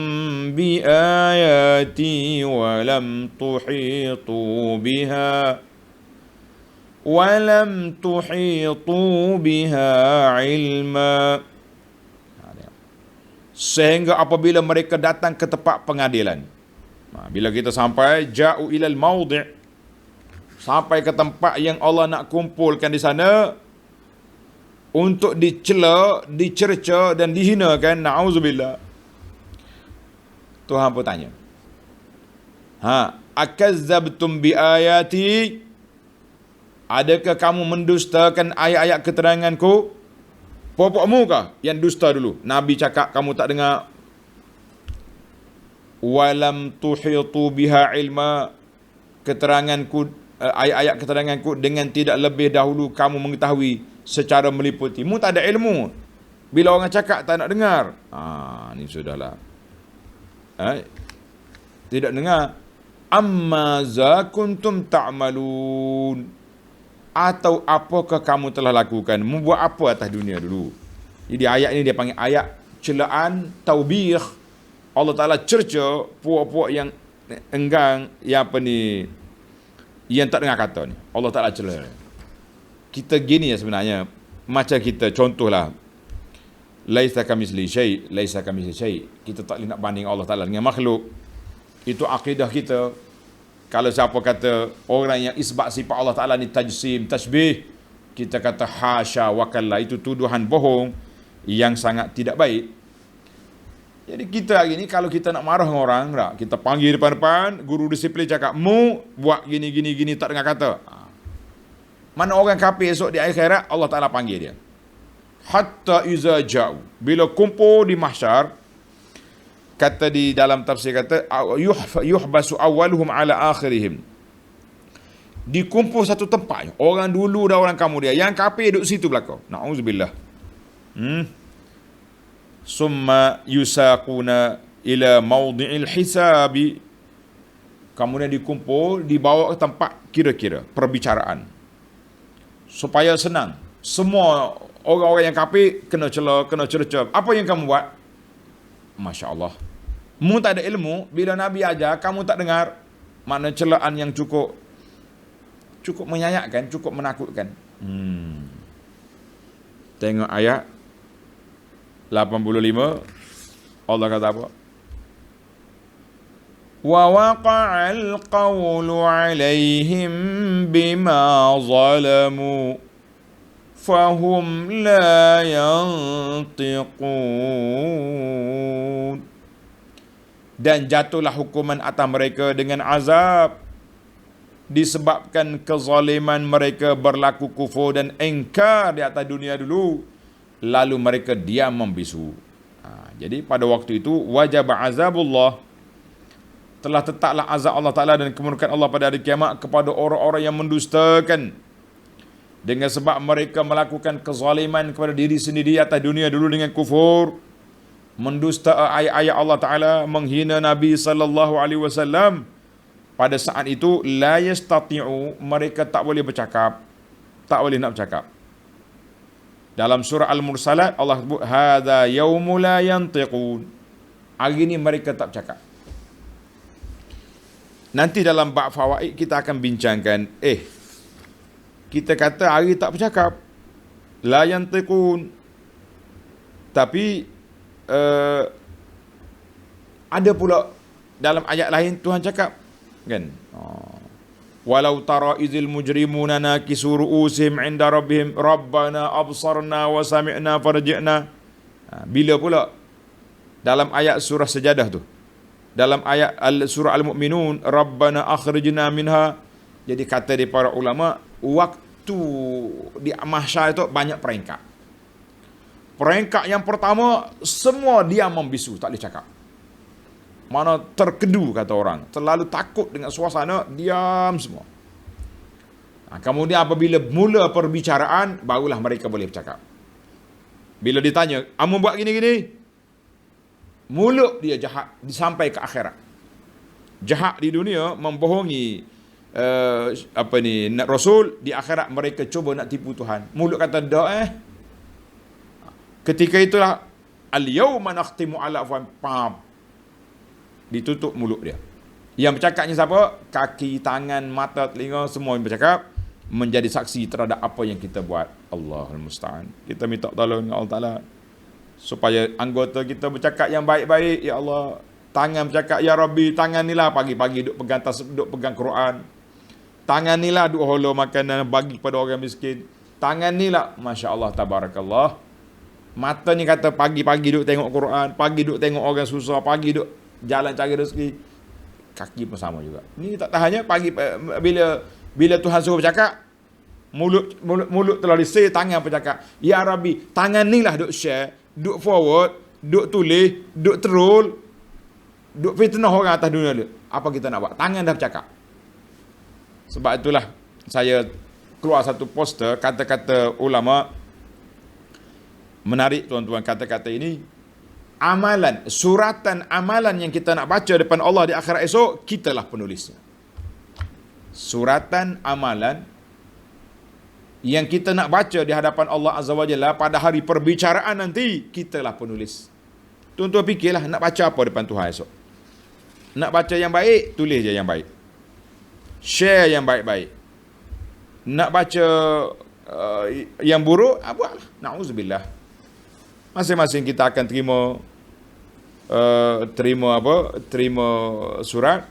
Speaker 1: bi ayati wa lam tuhitu biha walam tuhitu biha ilma. Sehingga apabila mereka datang ke tempat pengadilan, bila kita sampai ja'u ilal maudhi', sampai ke tempat yang Allah nak kumpulkan di sana untuk dicela, dicerca dan dihinakan, na'udzubillah. Tuhan pun tanya, akazzabtum bi ayati, adakah kamu mendustakan ayat-ayat keteranganku? Popokmu kah yang dusta dulu? Nabi cakap kamu tak dengar. Walam tuhitu biha ilma, keteranganku, ayat-ayat keteranganku dengan tidak lebih dahulu kamu mengetahui secara meliputi. Mu tak ada ilmu. Bila orang cakap tak nak dengar. Ni sudahlah. Tidak dengar. Amma za kuntum ta'malun. Atau apakah kamu telah lakukan? Membuat apa atas dunia dulu? Jadi ayat ini dia panggil ayat celaan, taubih. Allah Ta'ala cerca puak-puak yang enggang, yang apa ni, yang tak dengar kata ni. Allah Ta'ala cela. Kita gini ya sebenarnya. Macam kita, contohlah, laisa kamitsli syai', laisa kamitsli syai'. Kita tak boleh nak banding Allah Ta'ala dengan makhluk. Itu akidah kita. Kalau siapa kata orang yang isbat sifat Allah Ta'ala ni tajsim, tasbih, kita kata hasya wa kalla, itu tuduhan bohong yang sangat tidak baik. Jadi kita hari ni kalau kita nak marah dengan orang, kita panggil depan-depan, guru disiplin cakap, mu buat gini, tak dengar kata. Mana orang kafir esok di akhirat, Allah Ta'ala panggil dia. Hatta iza ja'u, bila kumpul di mahsyar, kata di dalam tafsir kata yuhbasu awwaluhum ala akhirihim, dikumpul satu tempat, orang dulu dan orang kemudian, yang kafir duduk situ belakang, na'udzubillah. Summa yusaquna ila maudhi'il hisabi, kemudian dikumpul, dibawa ke tempat kira-kira perbicaraan supaya senang. Semua orang-orang yang kafir kena cela, kena cerca. Apa yang kamu buat? Masya Allah, mu tak ada ilmu. Bila Nabi ajar kamu tak dengar, makna celaan yang cukup menyayatkan, cukup menakutkan. Tengok ayat 85. Allah kata apa? Wa waqa'al qawlu 'alaihim bima zalamu fahum la yantiqun. Dan jatuhlah hukuman atas mereka dengan azab disebabkan kezaliman mereka, berlaku kufur dan engkar di atas dunia dulu, lalu mereka diam membisu. Jadi pada waktu itu wajib azabullah, telah tetaplah azab Allah Ta'ala dan kemurkaan Allah pada hari kiamat kepada orang-orang yang mendustakan, dengan sebab mereka melakukan kezaliman kepada diri sendiri atas dunia dulu dengan kufur, mendusta ayat-ayat Allah Ta'ala, menghina Nabi sallallahu alaihi wasallam. Pada saat itu la yastati'u, mereka tak boleh bercakap, tak boleh nak bercakap. Dalam surah Al-Mursalat Allah sebut hadza yaumul la yantiqun, hari ini mereka tak bercakap. Nanti dalam bab fawaid kita akan bincangkan, kita kata hari tak bercakap, la yantiqun, tapi ada pula dalam ayat lain Tuhan cakap, kan? Walau tara izil mujrimuna nakisu ru'usihim 'inda rabbihim rabbana absarna wa sami'na farji'na. Bila pula dalam ayat surah Sajadah tu, dalam ayat surah Al-Mu'minun, rabbana akhrijna minha. Jadi kata di para ulama, waktu di mahsyar itu banyak peringkat. Peringkat yang pertama, semua diam membisu, tak boleh cakap. Mana terkedu kata orang, terlalu takut dengan suasana, diam semua. Kemudian apabila mula perbicaraan, barulah mereka boleh bercakap. Bila ditanya, "Amu buat gini-gini?" Mulut dia jahat sampai ke akhirat. Jahat di dunia, membohongi Rasul. Di akhirat mereka cuba nak tipu Tuhan. Mulut kata dah ketika itulah al-yawma nakhtimu ala afwahihim, ditutup mulut dia. Yang bercakapnya siapa? Kaki, tangan, mata, telinga, semua yang bercakap menjadi saksi terhadap apa yang kita buat. Allahul musta'an. Kita minta tolong dengan Allah Ta'ala supaya anggota kita bercakap yang baik-baik. Ya Allah, tangan bercakap, ya Rabbi, tangan ni lah pagi-pagi duk pegang Quran. Tangan ni lah duk holo makanan bagi kepada orang miskin. Tangan ni lah, Masya Allah, tabarakallah. Mata ni kata pagi-pagi duk tengok Quran, pagi duk tengok orang susah, pagi duk jalan cari rezeki. Kaki pun sama juga. Ni tak tahannya pagi bila Tuhan suruh bercakap, mulut telah disay, tangan bercakap. Ya Rabbi, tangan ni lah duk share, duk forward, duk tulis, duk troll, duk fitnah orang atas dunia ni. Apa kita nak buat? Tangan dah bercakap. Sebab itulah saya keluar satu poster kata-kata ulama. Menarik tuan-tuan kata-kata ini. Amalan, suratan amalan yang kita nak baca depan Allah di akhirat esok, kitalah penulisnya. Suratan amalan yang kita nak baca di hadapan Allah Azza wa Jalla pada hari perbicaraan nanti, kitalah penulis. Tuan-tuan fikirlah nak baca apa depan Tuhan esok. Nak baca yang baik, tulis je yang baik. Share yang baik-baik. Nak baca yang buruk, buatlah. Na'udzubillah. Masing-masing kita akan terima surat.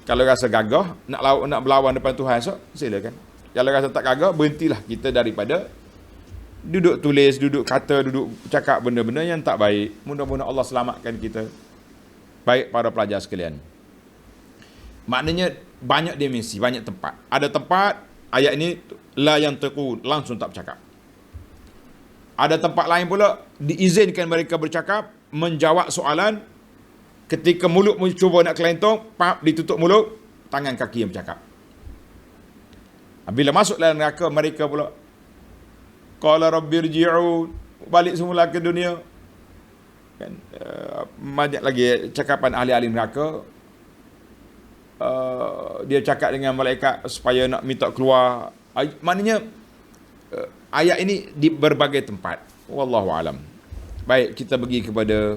Speaker 1: Kalau rasa gagah nak berlawan depan Tuhan esok, silakan. Kalau rasa tak gagah, berhentilah kita daripada duduk tulis, duduk kata, duduk cakap benda-benda yang tak baik. Mudah-mudahan Allah selamatkan kita. Baik para pelajar sekalian. Maknanya banyak dimensi, banyak tempat. Ada tempat ayat ini la yantiqun, langsung tak bercakap. Ada tempat lain pula diizinkan mereka bercakap, menjawab soalan. Ketika mulut mencuba nak kelentong, ditutup mulut, tangan kaki yang bercakap. Bila masuk dalam neraka, mereka pula qala rabbirji'un, balik semula ke dunia. Kan banyak lagi cakapan ahli-ahli neraka. Dia cakap dengan malaikat supaya nak minta keluar. Maknanya ayat ini di berbagai tempat. Wallahu alam. Baik, kita pergi kepada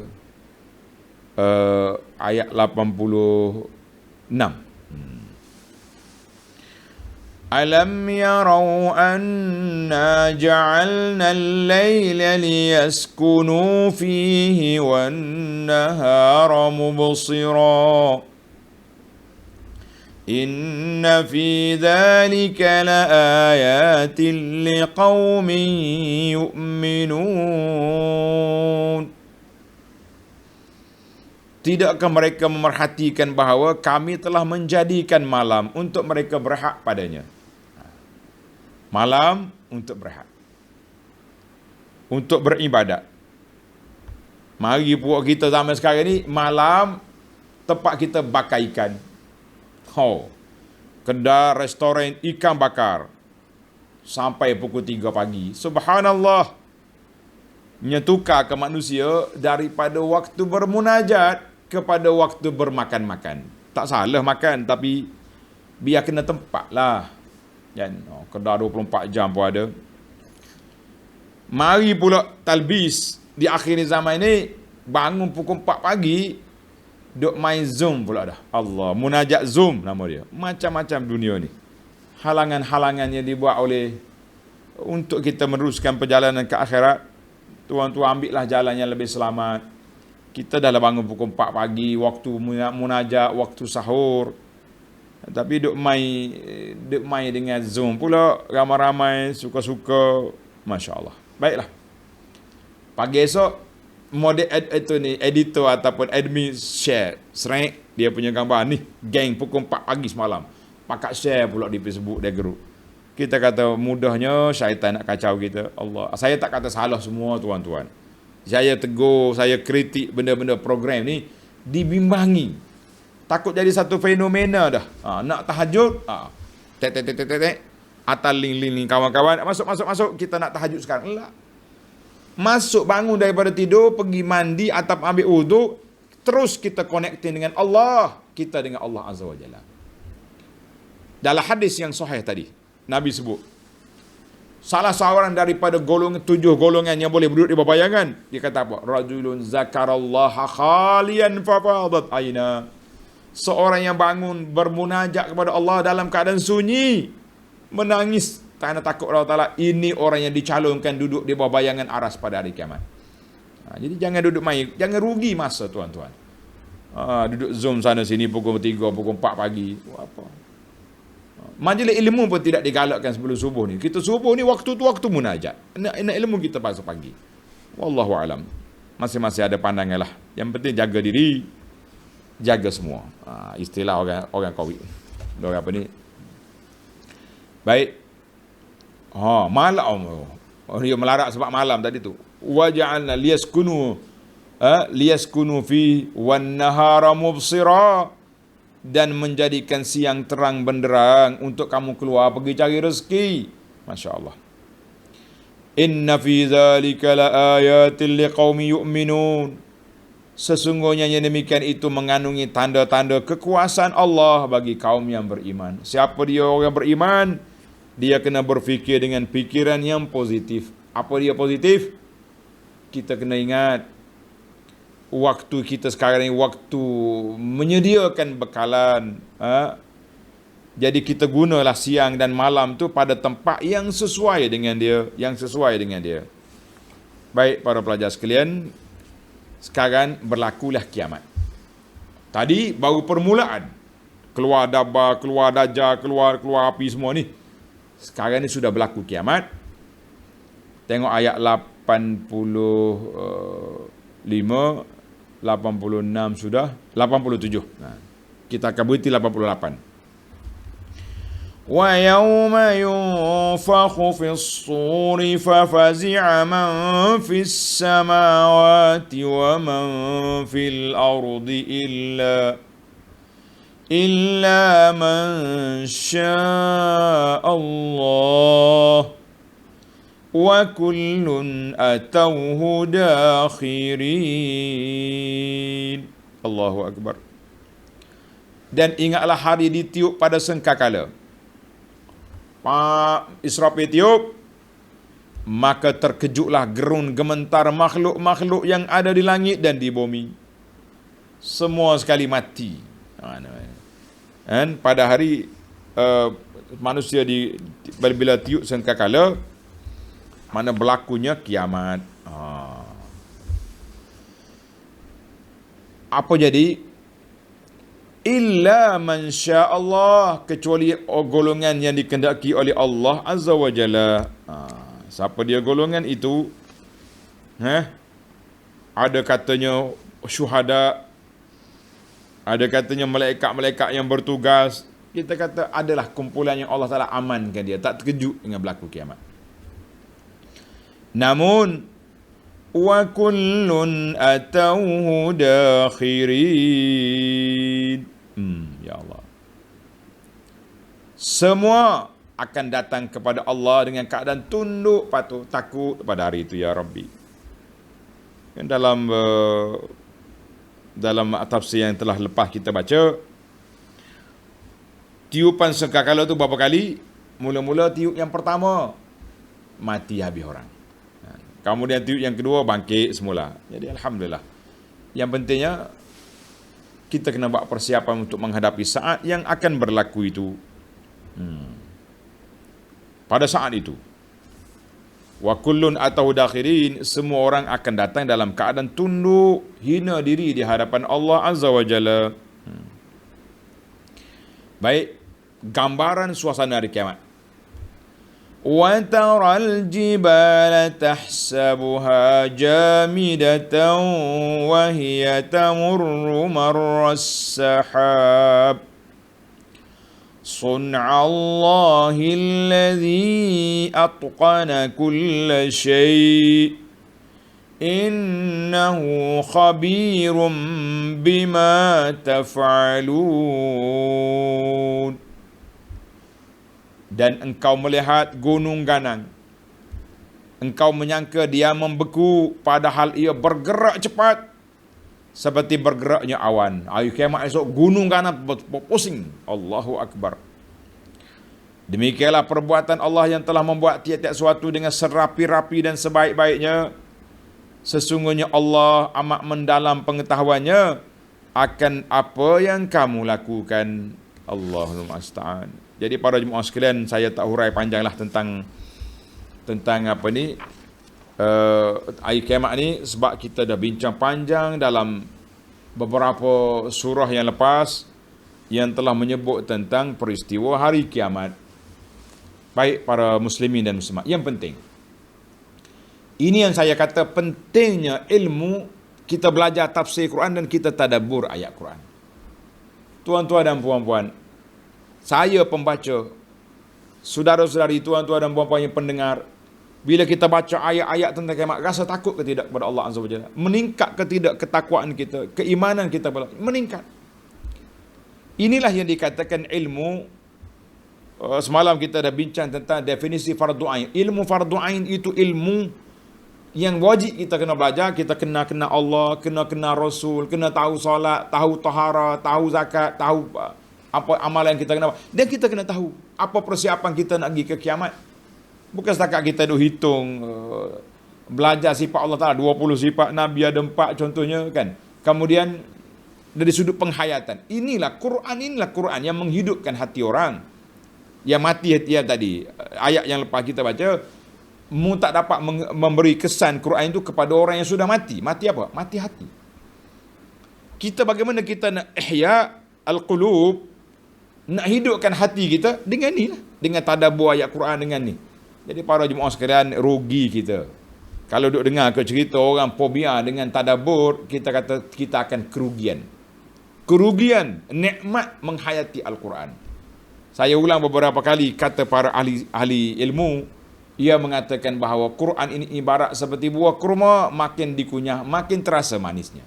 Speaker 1: ayat 86. Alam yarau anna ja'alna al-layla liyaskunu fihi wan-nahara mubsira. Inna fi dhalika laayatin liqaumin yu'minun. Tidakkah mereka memerhatikan bahawa kami telah menjadikan malam untuk mereka berhak padanya? Malam untuk berhak, untuk beribadat. Mari puak kita zaman sekarang ni, malam tempat kita bakar ikan. Kedai, restoran ikan bakar sampai pukul 3 pagi. Subhanallah. Menyetukar ke manusia daripada waktu bermunajat kepada waktu bermakan-makan. Tak salah makan, tapi biar kena tempat lah. Kedai 24 jam pun ada. Mari pula talbis di akhir zaman ini, bangun pukul 4 pagi, duk main Zoom pula dah. Allah, munajat Zoom nama dia. Macam-macam dunia ni. Halangan-halangan yang dibuat oleh untuk kita meneruskan perjalanan ke akhirat. Tuan-tuan ambillah jalan yang lebih selamat. Kita dah bangun pukul 4 pagi, waktu munajat, waktu sahur. Tapi duk main dengan Zoom pula, ramai-ramai, suka-suka. Masya Allah. Baiklah. Pagi esok, model editor ataupun admin share serik dia punya gambar ni, geng pukul 4 pagi semalam, pakat share pula di Facebook dia group. Kita kata mudahnya syaitan nak kacau kita. Allah, saya tak kata salah semua tuan-tuan, saya tegur, saya kritik benda-benda program ni dibimbangi. Takut jadi satu fenomena dah. Nak tahajud, tek Atal ling kawan-kawan, masuk, kita nak tahajud sekarang. Enggak. Masuk, bangun daripada tidur, pergi mandi atau ambil wuduk, terus kita connecting dengan Allah, kita dengan Allah Azza wa Jalla. Dalam hadis yang sahih tadi, Nabi sebut, salah seorang daripada golongan 7 golongan yang boleh duduk di bawah bayangan, dia kata apa? Rajulun zakarallaha khalian fafadat aina. Seorang yang bangun bermunajat kepada Allah dalam keadaan sunyi, menangis kerana takut Allah Ta'ala. Ini orang yang dicalonkan duduk di bawah bayangan aras pada hari kiamat. Jadi jangan duduk main, jangan rugi masa tuan-tuan. Duduk Zoom sana sini pukul 3, pukul 4 pagi. Apa? Majlis ilmu pun tidak digalakkan sebelum subuh ni. Kita subuh ni waktu tu waktu munajat. Nak ilmu kita pasal pagi. Wallahu alam. Masing-masing ada pandangan lah. Yang penting jaga diri, jaga semua. Istilah orang Covid. Orang apa ni? Baik. Malam. Dia melarat sebab malam tadi tu. Wa ja'alna liyaskunu fi wan nahara mubsira, dan menjadikan siang terang benderang untuk kamu keluar pergi cari rezeki. Masya Allah. Inna fi zalika la ayatin liqaumi yu'minun. Sesungguhnya yang demikian itu mengandungi tanda-tanda kekuasaan Allah bagi kaum yang beriman. Siapa dia orang beriman? Dia kena berfikir dengan fikiran yang positif. Apa dia positif? Kita kena ingat, waktu kita sekarang ini waktu menyediakan bekalan. Jadi kita gunalah siang dan malam tu pada tempat yang sesuai dengan dia, Baik para pelajar sekalian, sekarang berlakulah kiamat. Tadi baru permulaan. Keluar daba, keluar dajjal, keluar api semua ni. Sekarang ni sudah berlaku kiamat. Tengok ayat 85, 86 sudah, 87. Kita akan berhenti 88. Wa yawma yunfakhu fis suri fafazi'a man fis samawati wa man fil ardi illa man syaa Allah wa kullun atawhu dakhirin. Allahu Akbar. Dan ingatlah hari ditiup pada sangkakala. Israfil tiup, maka terkejutlah gerun gementar makhluk-makhluk yang ada di langit dan di bumi. Semua sekali mati. Dan pada hari manusia bila tiup sangkakala, mana berlakunya kiamat. Apa jadi? Illa man syaa Allah, kecuali golongan yang dikehendaki oleh Allah Azza wa Jalla. Siapa dia golongan itu? Ada katanya syuhada, ada katanya malaikat-malaikat yang bertugas. Kita kata adalah kumpulan yang Allah Ta'ala amankan dia, tak terkejut dengan berlaku kiamat. Namun wa kullun atauhu dakhirin. Ya Allah. Semua akan datang kepada Allah dengan keadaan tunduk patuh, takut pada hari itu, ya Rabbi. Dalam tafsir yang telah lepas kita baca, tiupan sangkakala itu berapa kali? Mula-mula tiup yang pertama, mati habis orang. Kemudian tiup yang kedua, bangkit semula. Jadi alhamdulillah. Yang pentingnya kita kena buat persiapan untuk menghadapi saat yang akan berlaku itu. Pada saat itu, wa kullun atahu dakhirin, semua orang akan datang dalam keadaan tunduk, hina diri di hadapan Allah Azza wa Jalla. Baik, gambaran suasana hari kiamat. وَتَرَى الْجِبَالَ تَحْسَبُهَا جَامِدَةً وَهِيَ تَمُرُّ مَرَّ السَّحَابِ صُنْعَ اللَّهِ الَّذِي أَتْقَنَ كُلَّ شَيْءٍ إِنَّهُ خَبِيرٌ بِمَا تَفْعَلُونَ. dan engkau melihat gunung ganang. Engkau menyangka dia membeku, padahal ia bergerak cepat seperti bergeraknya awan. Hari kiamat esok gunung ganang pusing. Allahu Akbar. Demikianlah perbuatan Allah yang telah membuat tiap-tiap suatu dengan serapi-rapi dan sebaik-baiknya. Sesungguhnya Allah amat mendalam pengetahuannya akan apa yang kamu lakukan. Allahul musta'an. Jadi para jemaah sekalian, saya tak hurai panjanglah tentang apa ni hari kiamat ni, sebab kita dah bincang panjang dalam beberapa surah yang lepas yang telah menyebut tentang peristiwa hari kiamat. Baik para muslimin dan muslimat, yang penting ini yang saya kata pentingnya ilmu, kita belajar tafsir Quran dan kita tadabbur ayat Quran. Tuan-tuan dan puan-puan, saya pembaca, saudara-saudari, tuan-tuan dan puan-puan yang pendengar, bila kita baca ayat-ayat tentang kiamat, rasa takut ke tidak kepada Allah Azza wa Jalla? Meningkat ke tidak ketakwaan kita, keimanan kita meningkat? Inilah yang dikatakan ilmu. Semalam kita dah bincang tentang definisi fardu ain. Ilmu fardu ain itu ilmu yang wajib kita kena belajar. Kita kena Allah, kena Rasul, kena tahu solat, tahu tahara, tahu zakat, tahu apa amalan kita kena. Dan kita kena tahu apa persiapan kita nak pergi ke kiamat. Bukan setakat kita duk hitung belajar sifat Allah Ta'ala, 20 sifat Nabi ada 4 contohnya kan. Kemudian dari sudut penghayatan, inilah Quran yang menghidupkan hati orang. Yang mati hati tadi, ayat yang lepas kita baca, mu tak dapat memberi kesan Quran itu kepada orang yang sudah mati. Mati apa? Mati hati. Kita bagaimana kita nak ihya al-qulub, nak hidupkan hati kita dengan ni lah, dengan tadabbur ayat Quran dengan ni. Jadi para jemaah sekalian, rugi kita kalau duk dengar ke cerita orang fobia dengan tadabbur, kita kata kita akan kerugian nikmat menghayati Al-Quran. Saya ulang beberapa kali kata para ahli ilmu, ia mengatakan bahawa Quran ini ibarat seperti buah kurma, makin dikunyah makin terasa manisnya.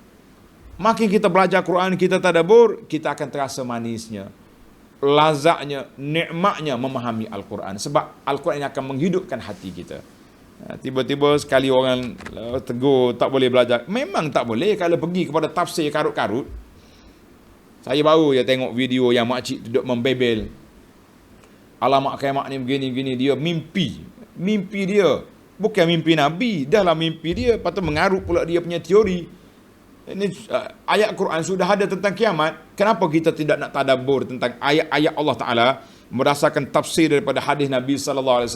Speaker 1: Makin kita belajar Quran, kita tadabbur, kita akan terasa manisnya, lazatnya, nikmatnya memahami Al-Quran. Sebab Al-Quran ini akan menghidupkan hati kita. Tiba-tiba sekali orang tegur tak boleh belajar. Memang tak boleh kalau pergi kepada tafsir karut-karut. Saya baru je tengok video yang makcik duduk membebel. Alamak kiamat ni begini-begini. Dia mimpi dia bukan mimpi Nabi, dahlah mimpi dia. Lepas tu mengarut pula dia punya teori. Ini ayat Quran sudah ada tentang kiamat. Kenapa kita tidak nak tadabbur tentang ayat-ayat Allah Ta'ala berdasarkan tafsir daripada hadis Nabi SAW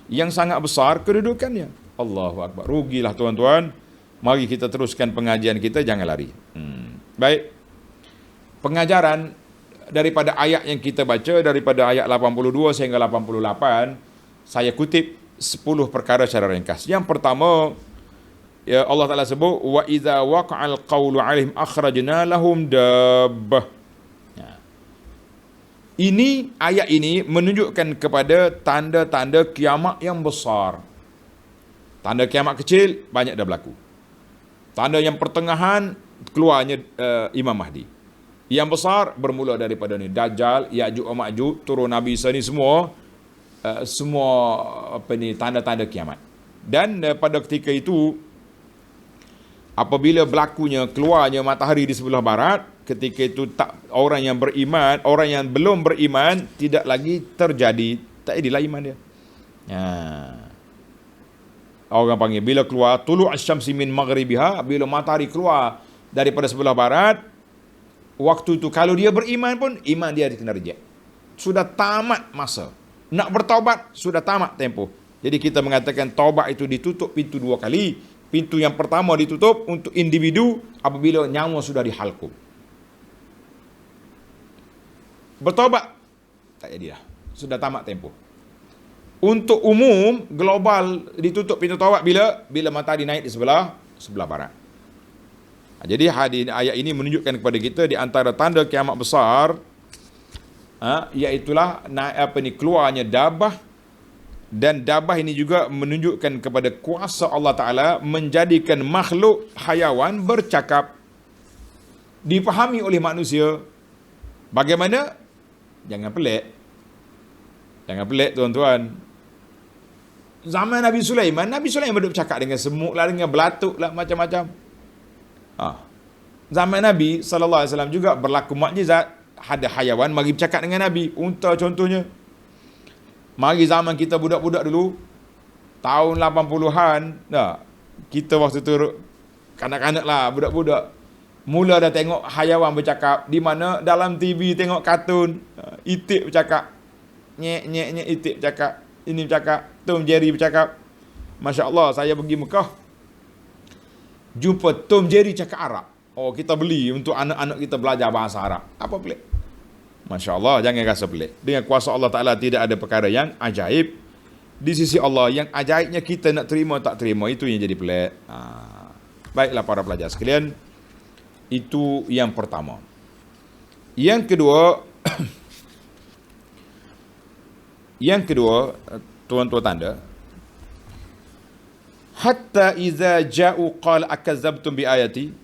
Speaker 1: yang sangat besar kedudukannya? Allahu Akbar. Rugilah tuan-tuan. Mari kita teruskan pengajian kita, jangan lari. Baik. Pengajaran daripada ayat yang kita baca, daripada ayat 82 sehingga 88, saya kutip 10 perkara secara ringkas. Yang pertama, ya Allah Ta'ala sebut, wa idza waqa'al qawlu 'alaihim akhrajna lahum dabbah. Ini ayat ini menunjukkan kepada tanda-tanda kiamat yang besar. Tanda kiamat kecil banyak dah berlaku. Tanda yang pertengahan keluarnya Imam Mahdi. Yang besar bermula daripada ni, Dajjal, Ya'juj wa Ma'juj, turun Nabi Isa ni semua tanda-tanda kiamat. Dan pada ketika itu, apabila berlakunya keluarnya matahari di sebelah barat, ketika itu orang yang beriman, orang yang belum beriman tidak lagi terjadi, tak jadilah iman dia. Orang panggil bila keluar tulu' asy-syamsi min maghribiha, bila matahari keluar daripada sebelah barat, waktu itu kalau dia beriman pun iman dia kena reject. Sudah tamat masa. Nak bertaubat sudah tamat tempoh. Jadi kita mengatakan taubat itu ditutup pintu 2 kali. Pintu yang pertama ditutup untuk individu apabila nyawa sudah dihalkum. Bertaubat tak jadilah. Sudah tamat tempoh. Untuk umum global ditutup pintu taubat bila matahari naik di sebelah barat. Jadi ayat ini menunjukkan kepada kita di antara tanda kiamat besar, iaitulah keluarnya dabbah. Dan dabbah ini juga menunjukkan kepada kuasa Allah Ta'ala menjadikan makhluk hayawan bercakap, dipahami oleh manusia. Bagaimana? Jangan pelik. Jangan pelik tuan-tuan. Zaman Nabi Sulaiman duduk bercakap dengan semut lah, dengan belatuk lah, macam-macam. Zaman Nabi SAW juga berlaku mukjizat. Ada hayawan mari bercakap dengan Nabi. Unta contohnya. Mari zaman kita budak-budak dulu, tahun 80-an, kita waktu tu kanak-kanak lah, budak-budak, mula dah tengok hayawan bercakap, di mana dalam TV tengok kartun, itik bercakap, nyek itik bercakap, ini bercakap, Tom Jerry bercakap. Masya Allah, saya pergi Mekah, jumpa Tom Jerry cakap Arab. Oh, kita beli untuk anak-anak kita belajar bahasa Arab. Apa pelik? Masya Allah, jangan rasa pelik. Dengan kuasa Allah Ta'ala tidak ada perkara yang ajaib. Di sisi Allah, yang ajaibnya kita nak terima tak terima, itu yang jadi pelik. Baiklah para pelajar sekalian, itu yang pertama. Yang kedua, tuan-tuan tanda, hatta iza ja'u qala akazzabtum bi ayati.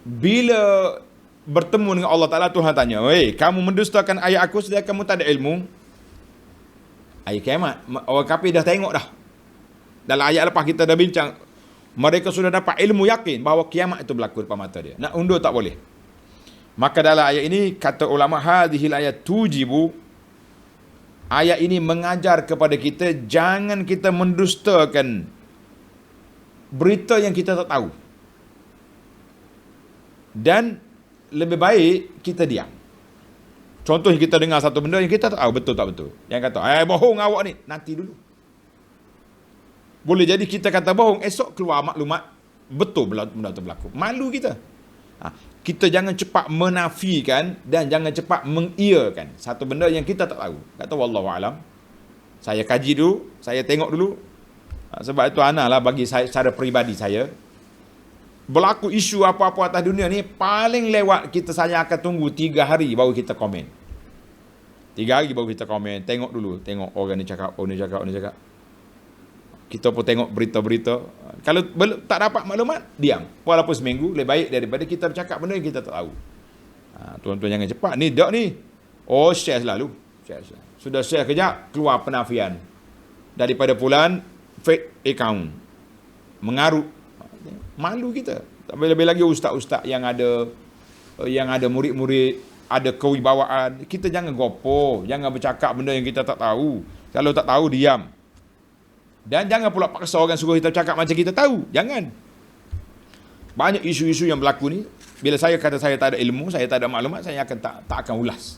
Speaker 1: Bila bertemu dengan Allah Ta'ala, Tuhan tanya, kamu mendustakan ayat aku sedangkan kamu tak ada ilmu? Ayat kiamat. Orang kafir dah tengok dah. Dalam ayat lepas kita dah bincang, mereka sudah dapat ilmu yakin bahawa kiamat itu berlaku depan mata dia. Nak undur tak boleh. Maka dalam ayat ini, kata ulama, hadhil ayat tujibu, ayat ini mengajar kepada kita, jangan kita mendustakan berita yang kita tak tahu. Dan lebih baik kita diam. Contoh kita dengar satu benda yang kita tak tahu betul tak betul. Yang kata, bohong awak ni, nanti dulu. Boleh jadi kita kata bohong, esok keluar maklumat betul benda tu berlaku. Malu kita. Kita jangan cepat menafikan dan jangan cepat mengiyakan satu benda yang kita tak tahu. Kata wallahu alam. Saya kaji dulu, saya tengok dulu. Sebab itu lah bagi saya secara peribadi saya, berlaku isu apa-apa atas dunia ni, paling lewat saya akan tunggu 3 hari baru kita komen. 3 hari baru kita komen. Tengok dulu, tengok orang ni cakap, orang ni cakap, orang ni cakap. Kita pun tengok berita-berita. Kalau tak dapat maklumat, diam. Walaupun seminggu, lebih baik daripada kita bercakap benda yang kita tak tahu. Tuan-tuan jangan cepat. Ni dak ni. Oh, share selalu. Sudah share kejap, keluar penafian. Daripada pulaan, fake account. Mengarut. Malu kita. Lebih lagi ustaz-ustaz yang ada murid-murid, ada kewibawaan. Kita jangan gopoh, jangan bercakap benda yang kita tak tahu. Kalau tak tahu, diam. Dan jangan pula paksa orang suruh kita cakap macam kita tahu. Jangan. Banyak isu-isu yang berlaku ni, bila saya kata saya tak ada ilmu, saya tak ada maklumat, saya akan tak akan ulas.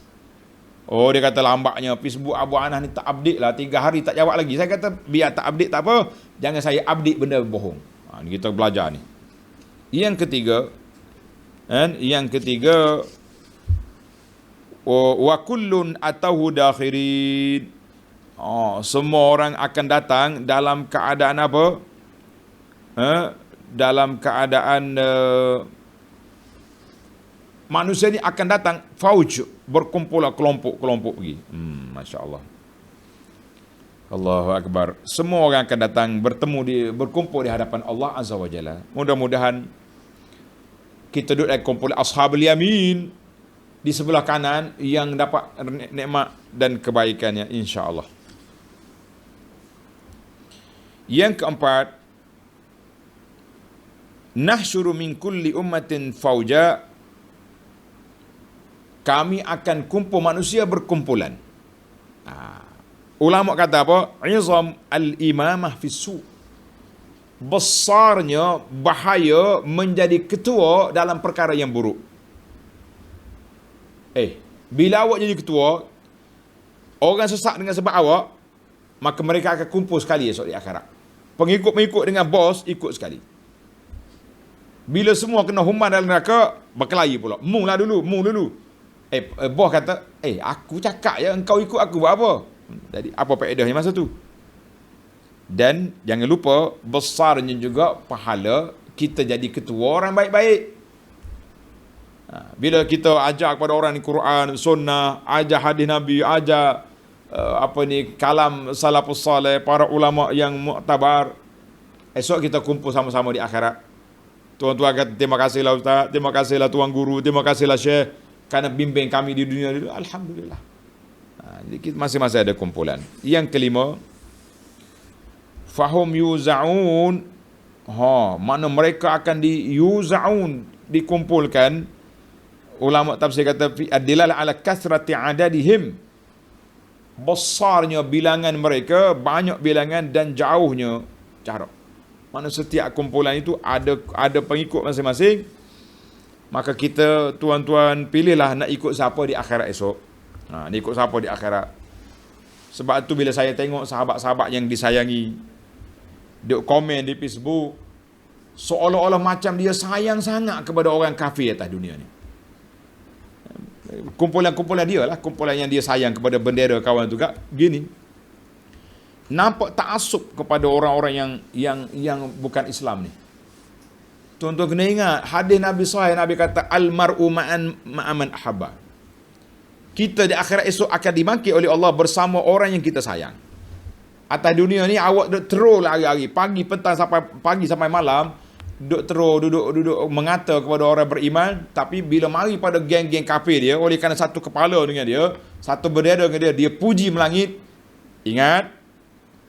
Speaker 1: Oh, dia kata lambatnya Facebook Abu Anas ni tak update lah, 3 hari tak jawab lagi. Saya kata biar tak update tak apa, jangan saya update benda bohong. Ni kita belajar ni. Yang ketiga, wa kullun atahu dakhirin. Semua orang akan datang dalam keadaan apa? Dalam keadaan manusia ni akan datang fauj, berkumpul kelompok-kelompok pergi. Masya Allah. Allahu Akbar. Semua orang akan datang berkumpul di hadapan Allah Azza wa Jalla. Mudah-mudahan kita duduk dalam kumpulan Ashabul Yamin di sebelah kanan yang dapat nikmat dan kebaikannya, insya-Allah. Yang keempat, nahsyuru min kulli ummatin fauja. Kami akan kumpul manusia berkumpulan. Ulama kata apa? Izam al-imamah fi su'. Besarnya bahaya menjadi ketua dalam perkara yang buruk. Bila awak jadi ketua, orang sesat dengan sebab awak, maka mereka akan kumpul sekali esok di akhirat. Pengikut-pengikut dengan bos ikut sekali. Bila semua kena human dalam neraka, berkelahi pula. Mung dulu. Bos kata, aku cakap ya, engkau ikut aku buat apa? Jadi apa faedahnya masa tu? Dan jangan lupa, besarnya juga pahala kita jadi ketua orang baik-baik. Bila kita ajar kepada orang ni Quran, sunnah, ajar hadis Nabi, ajar kalam salafus salih, para ulama yang muktabar, esok kita kumpul sama-sama di akhirat. Tuan-tuan kata, terima kasihlah Ustaz, terima kasihlah Tuan Guru, terima kasihlah Syekh, kerana bimbing kami di dunia dulu. Alhamdulillah. Jadi masing-masing ada kumpulan. Yang kelima, fahum yuza'un. Mana mereka akan yuza'un, dikumpulkan. Ulama tafsir kata ad-dilalah ala kasrati adadihim, besarnya bilangan mereka, banyak bilangan dan jauhnya jarak. Mana setiap kumpulan itu ada pengikut masing-masing. Maka kita tuan-tuan pilihlah nak ikut siapa di akhirat esok. Nak ikut siapa di akhirat. Sebab tu bila saya tengok sahabat-sahabat yang disayangi duk komen di Facebook, seolah-olah macam dia sayang sangat kepada orang kafir atas dunia ni. Kumpulan-kumpulan dia lah, kumpulan yang dia sayang kepada bendera kawan tu kak, gini. Nampak ta'assub kepada orang-orang yang bukan Islam ni. Tuan-tuan kena ingat, hadis Nabi sahih, Nabi kata al-mar'u ma'aman ahabba. Kita di akhirat esok akan dibangkit oleh Allah bersama orang yang kita sayang. Atas dunia ni awak duduk terus hari-hari, pagi sampai malam, duduk mengata kepada orang beriman, tapi bila mari pada geng-geng kafir dia, oleh kerana satu kepala dengan dia, satu bendera dengan dia puji melangit. Ingat,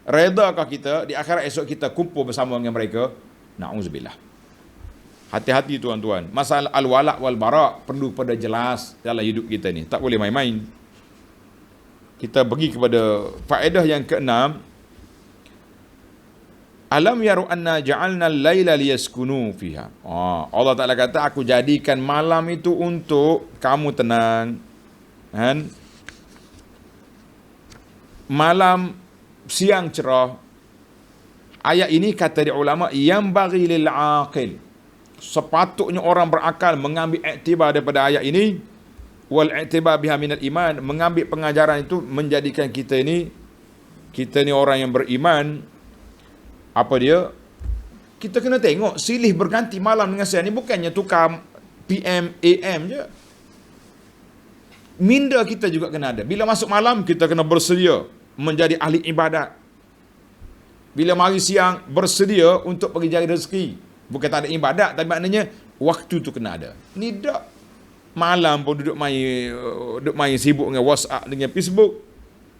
Speaker 1: redakah kita di akhirat esok kita kumpul bersama dengan mereka? Na'udzubillah. Hati-hati tuan-tuan. Masalah al-wala' wal-bara' perlu pada jelas dalam hidup kita ni. Tak boleh main-main. Kita pergi kepada faedah yang keenam. Alam yaru anna ja'alna al-laila liyaskunu fiha. Allah Ta'ala kata, aku jadikan malam itu untuk kamu tenang. Kan? Malam, siang cerah. Ayat ini kata di ulama, yang bagi lil aqil. Sepatutnya orang berakal mengambil iktibar daripada ayat ini. Wal iktibar biha minal iman. Mengambil pengajaran itu menjadikan kita ni orang yang beriman. Apa dia? Kita kena tengok silih berganti malam dengan siang ni bukannya tukar PM AM je. Minda kita juga kena ada. Bila masuk malam kita kena bersedia menjadi ahli ibadat. Bila mari siang bersedia untuk pergi cari rezeki. Bukan tak ada ibadat, tapi maknanya waktu tu kena ada. Ni tak malam pun duduk main sibuk dengan WhatsApp, dengan Facebook.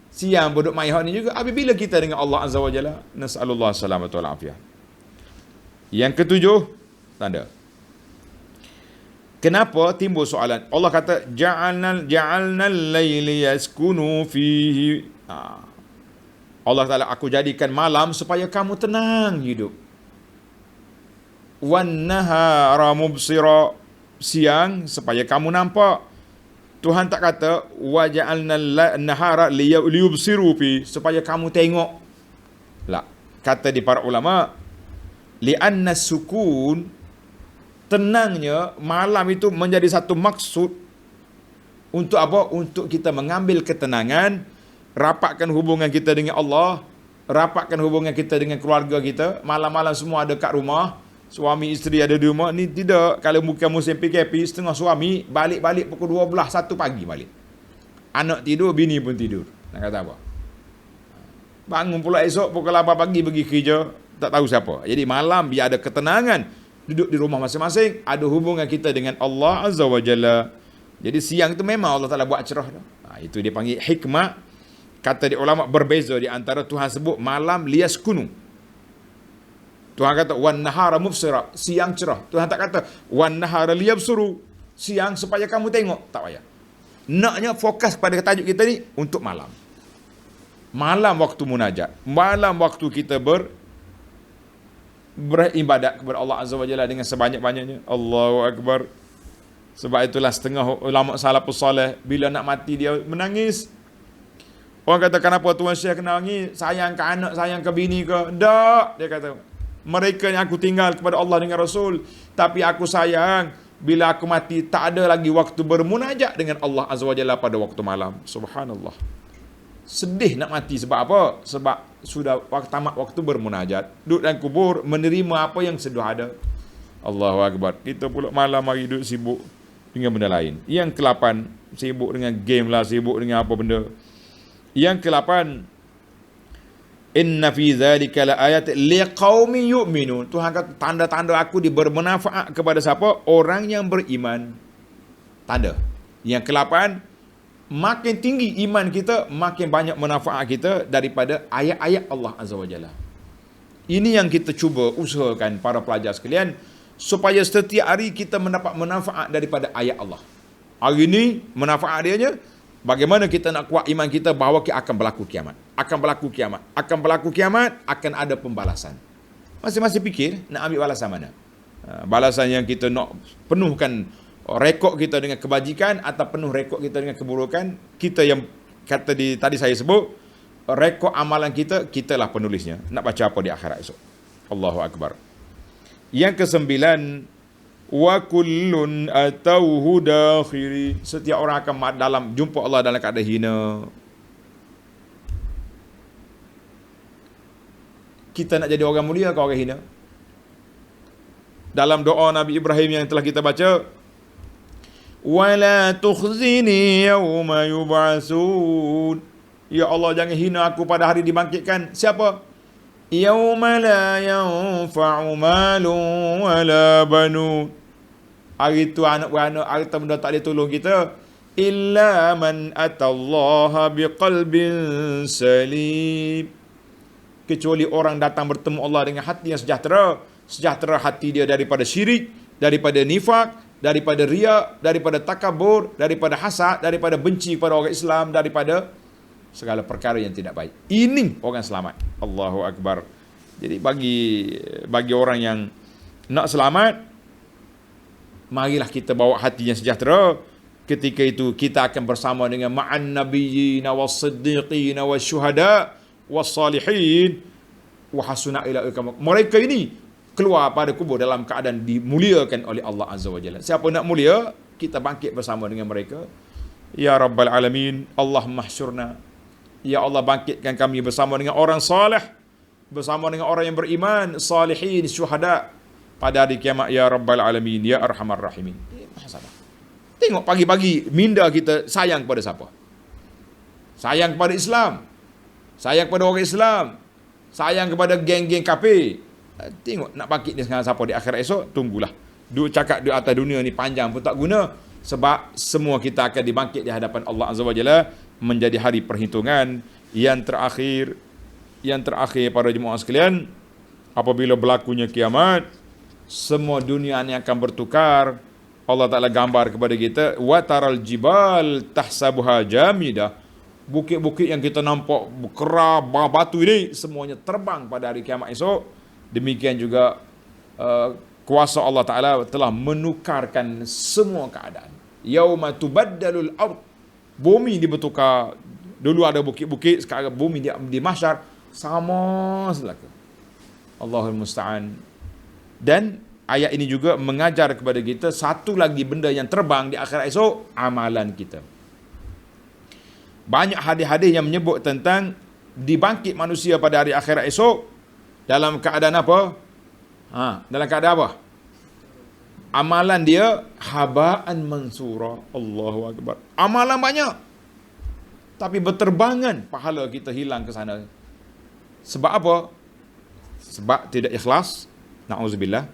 Speaker 1: Siang pun duduk main hal ni juga. Apabila kita dengan Allah Azza wa Jalla, nas'alullah salamatu wal afiyah. Yang ketujuh, tanda. Kenapa timbul soalan? Allah kata ja'alna al-laili yaskunu fihi. Allah Ta'ala, aku jadikan malam supaya kamu tenang hidup. Wan nahara mubsira, siang supaya kamu nampak. Tuhan tak kata wa ja'alna an-nahara liyubsiru fi, supaya kamu tengok. La, kata di para ulama, li'anna sukun, tenangnya malam itu menjadi satu maksud untuk apa? Untuk kita mengambil ketenangan, rapatkan hubungan kita dengan Allah, rapatkan hubungan kita dengan keluarga kita. Malam-malam semua ada kat rumah, suami isteri ada di rumah. Ni tidak, kalau bukan musim PKP, setengah suami balik pukul 12, 1 pagi balik. Anak tidur, bini pun tidur. Nak kata apa? Bangun pula esok pukul 8 pagi pergi kerja, tak tahu siapa. Jadi malam biar ada ketenangan, duduk di rumah masing-masing, ada hubungan kita dengan Allah Azza wa Jalla. Jadi siang itu memang Allah Ta'ala buat cerah. Itu dia panggil hikmah. Kata di ulama berbeza di antara Tuhan sebut malam liyaskunu. Tuhan kata wan nahara mubsira, siang cerah. Tuhan tak kata wan nahara liyabsuru, siang supaya kamu tengok. Tak payah. Naknya fokus pada tajuk kita ni untuk malam. Malam waktu munajat, malam waktu kita beribadat kepada Allah Azza wa Jalla dengan sebanyak-banyaknya. Allahu Akbar. Sebab itulah setengah ulama salafus salih bila nak mati dia menangis. Orang kata kenapa Tuan Syekh kena nangis? Sayang ke anak, sayang ke bini ke? Tak, dia kata. Mereka yang aku tinggal kepada Allah dengan Rasul, tapi aku sayang bila aku mati tak ada lagi waktu bermunajat dengan Allah Azza wa Jalla pada waktu malam. Subhanallah. Sedih nak mati sebab apa? Sebab sudah tamat waktu bermunajat. Duduk dalam kubur menerima apa yang sedia ada. Allahu Akbar. Kita pula malam hari duduk sibuk dengan benda lain. Yang ke-8, sibuk dengan game lah, sibuk dengan apa benda. Yang ke-8, inna fi dzalika laayat liqaumin yu'minun. Tuhan kata tanda-tanda aku bermanfaat kepada siapa? Orang yang beriman. Tanda. Yang ke-8, makin tinggi iman kita, makin banyak manfaat kita daripada ayat-ayat Allah Azza wa Jalla. Ini yang kita cuba usahakan para pelajar sekalian, supaya setiap hari kita mendapat manfaat daripada ayat Allah. Hari ini manfaat dianya, bagaimana kita nak kuat iman kita bahawa kita akan berlaku kiamat. Akan berlaku kiamat. Akan berlaku kiamat, akan ada pembalasan. Masing-masing fikir nak ambil balasan mana. Balasan yang kita nak penuhkan rekod kita dengan kebajikan atau penuh rekod kita dengan keburukan. Kita yang kata tadi saya sebut, rekod amalan kita, kitalah penulisnya. Nak baca apa di akhirat esok. Allahu Akbar. Yang kesembilan, wa kullun atauhu dakhiri. Setiap orang akan jumpa Allah dalam keadaan hina. Kita nak jadi orang mulia ke orang hina? Dalam doa Nabi Ibrahim yang telah kita baca, wala tukhzini yawma yub'atsun. Ya Allah, jangan hina aku pada hari dibangkitkan. Siapa? Yawma la yanfa'u malun wala banun. Hari itu anak beranak, hari itu benda tak boleh tolong kita. Illa man atallaha biqalbin salim. Kecuali orang datang bertemu Allah dengan hati yang sejahtera. Sejahtera hati dia daripada syirik, daripada nifak, daripada riya, daripada takabur, daripada hasad, daripada benci kepada orang Islam, daripada segala perkara yang tidak baik. Ini orang selamat. Allahu Akbar. Jadi bagi orang yang nak selamat, marilah kita bawa hati yang sejahtera. Ketika itu kita akan bersama dengan ma'an nabiyyin was-siddiqin wasyuhada was-salihin wa hasuna ulaika. Mereka ini keluar pada kubur dalam keadaan dimuliakan oleh Allah Azza wa Jalla. Siapa nak mulia, kita bangkit bersama dengan mereka. Ya Rabbal Alamin, Allah mahsyurna. Ya Allah, bangkitkan kami bersama dengan orang salih, bersama dengan orang yang beriman, salihin, syuhada pada hari kiamat. Ya Rabbal Alamin, Ya Arhamar Rahimin. Tengok pagi-pagi minda kita sayang kepada siapa? Sayang kepada Islam, sayang kepada orang Islam, sayang kepada geng-geng kafir. Tengok nak bangkit ni sekarang siapa di akhirat esok. Tunggulah. Cakap di atas dunia ni panjang pun tak guna, sebab semua kita akan dibangkit di hadapan Allah Azza wa Jalla menjadi hari perhitungan yang terakhir. Yang terakhir para jemaah sekalian, apabila berlakunya kiamat, semua dunia ini akan bertukar. Allah Ta'ala gambar kepada kita, wa taral jibal tahsabuha jamidah. Bukit-bukit yang kita nampak berkerah, batu ini semuanya terbang pada hari kiamat esok. Demikian juga kuasa Allah Ta'ala telah menukarkan semua keadaan. Yauma tubaddalul ard. Bumi dibertukar. Dulu ada bukit-bukit, sekarang bumi di mahsyar sama selaka. Allahul musta'an. Dan ayat ini juga mengajar kepada kita satu lagi benda yang terbang di akhirat esok, amalan kita. Banyak hadis-hadis yang menyebut tentang dibangkit manusia pada hari akhirat esok dalam keadaan apa? Dalam keadaan apa? Amalan dia habaan mansura. Allahu Akbar. Amalan banyak, tapi berterbangan pahala kita hilang ke sana. Sebab apa? Sebab tidak ikhlas, na'udzubillah,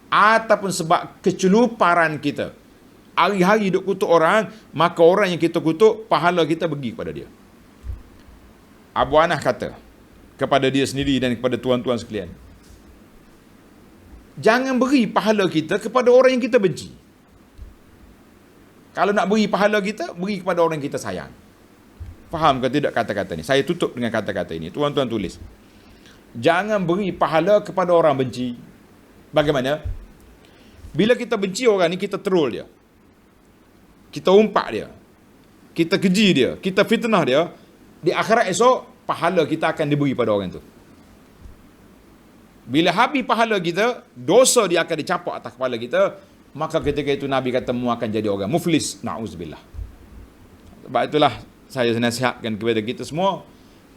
Speaker 1: ataupun sebab keceluparan kita. Hari-hari duk kutuk orang, maka orang yang kita kutuk, pahala kita pergi kepada dia. Abu Anah kata kepada dia sendiri dan kepada tuan-tuan sekalian, jangan beri pahala kita kepada orang yang kita benci. Kalau nak beri pahala kita, beri kepada orang yang kita sayang. Faham ke tidak kata-kata ni? Saya tutup dengan kata-kata ini. Tuan-tuan tulis. Jangan beri pahala kepada orang benci. Bagaimana? Bila kita benci orang ni, kita troll dia, kita umpat dia, kita keji dia, kita fitnah dia. Di akhirat esok, pahala kita akan diberi pada orang tu. Bila habis pahala kita, dosa dia akan dicapak atas kepala kita. Maka ketika itu Nabi kata, mu akan jadi orang muflis. Na'udzubillah. Sebab itulah saya nasihatkan kepada kita semua,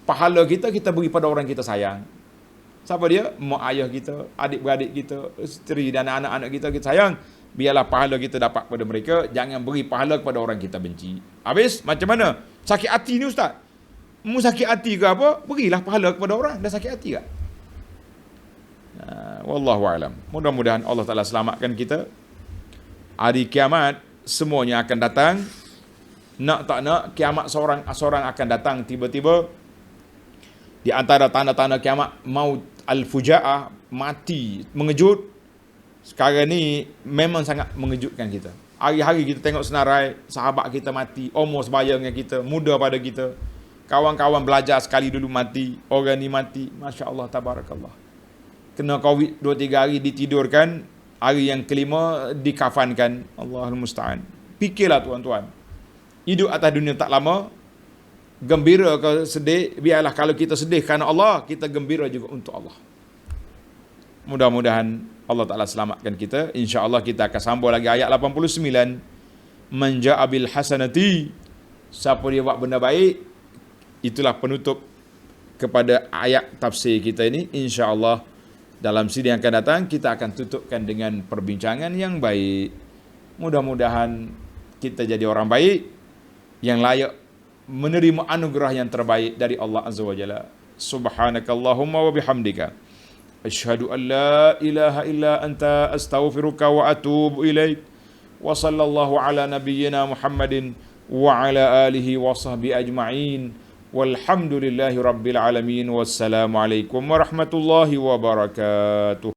Speaker 1: pahala kita, kita beri pada orang kita sayang. Siapa dia? Mak ayah kita, adik-beradik kita, isteri dan anak-anak kita sayang. Biarlah pahala kita dapat pada mereka. Jangan beri pahala kepada orang kita benci. Habis macam mana? Sakit hati ni ustaz. Mu sakit hati ke apa? Berilah pahala kepada orang dah sakit hati ke? Wallahu a'lam. Mudah-mudahan Allah Ta'ala selamatkan kita. Hari kiamat semuanya akan datang. Nak tak nak, kiamat seorang akan datang tiba-tiba. Di antara tanda-tanda kiamat, maut al-fujaah, mati, mengejut. Sekarang ni memang sangat mengejutkan kita. Hari-hari kita tengok senarai, sahabat kita mati, umur sebaya dengan kita, muda pada kita. Kawan-kawan belajar sekali dulu mati, orang ni mati. Masya Allah, tabarakallah. Kena Covid 2-3 hari ditidurkan, hari yang kelima dikafankan. Allahul musta'an. Fikirlah tuan-tuan. Hidup atas dunia tak lama, gembira ke sedih, biarlah kalau kita sedih kerana Allah, kita gembira juga untuk Allah. Mudah-mudahan Allah Ta'ala selamatkan kita. InsyaAllah kita akan sambung lagi ayat 89. Man ja'a bil hasanati, siapa dia buat benda baik. Itulah penutup kepada ayat tafsir kita ini. InsyaAllah dalam sidang yang akan datang kita akan tutupkan dengan perbincangan yang baik. Mudah-mudahan kita jadi orang baik yang layak menerima anugerah yang terbaik dari Allah Azza wa Jalla. Subhanakallahumma wa bihamdika, asyhadu an la ilaha illa anta, astaghfiruka wa atubu ilaik. Wa sallallahu ala nabiyyina Muhammadin wa ala alihi wa sahbihi ajma'in. Walhamdulillahi rabbil alamin. Wassalamu alaikum warahmatullahi wabarakatuh.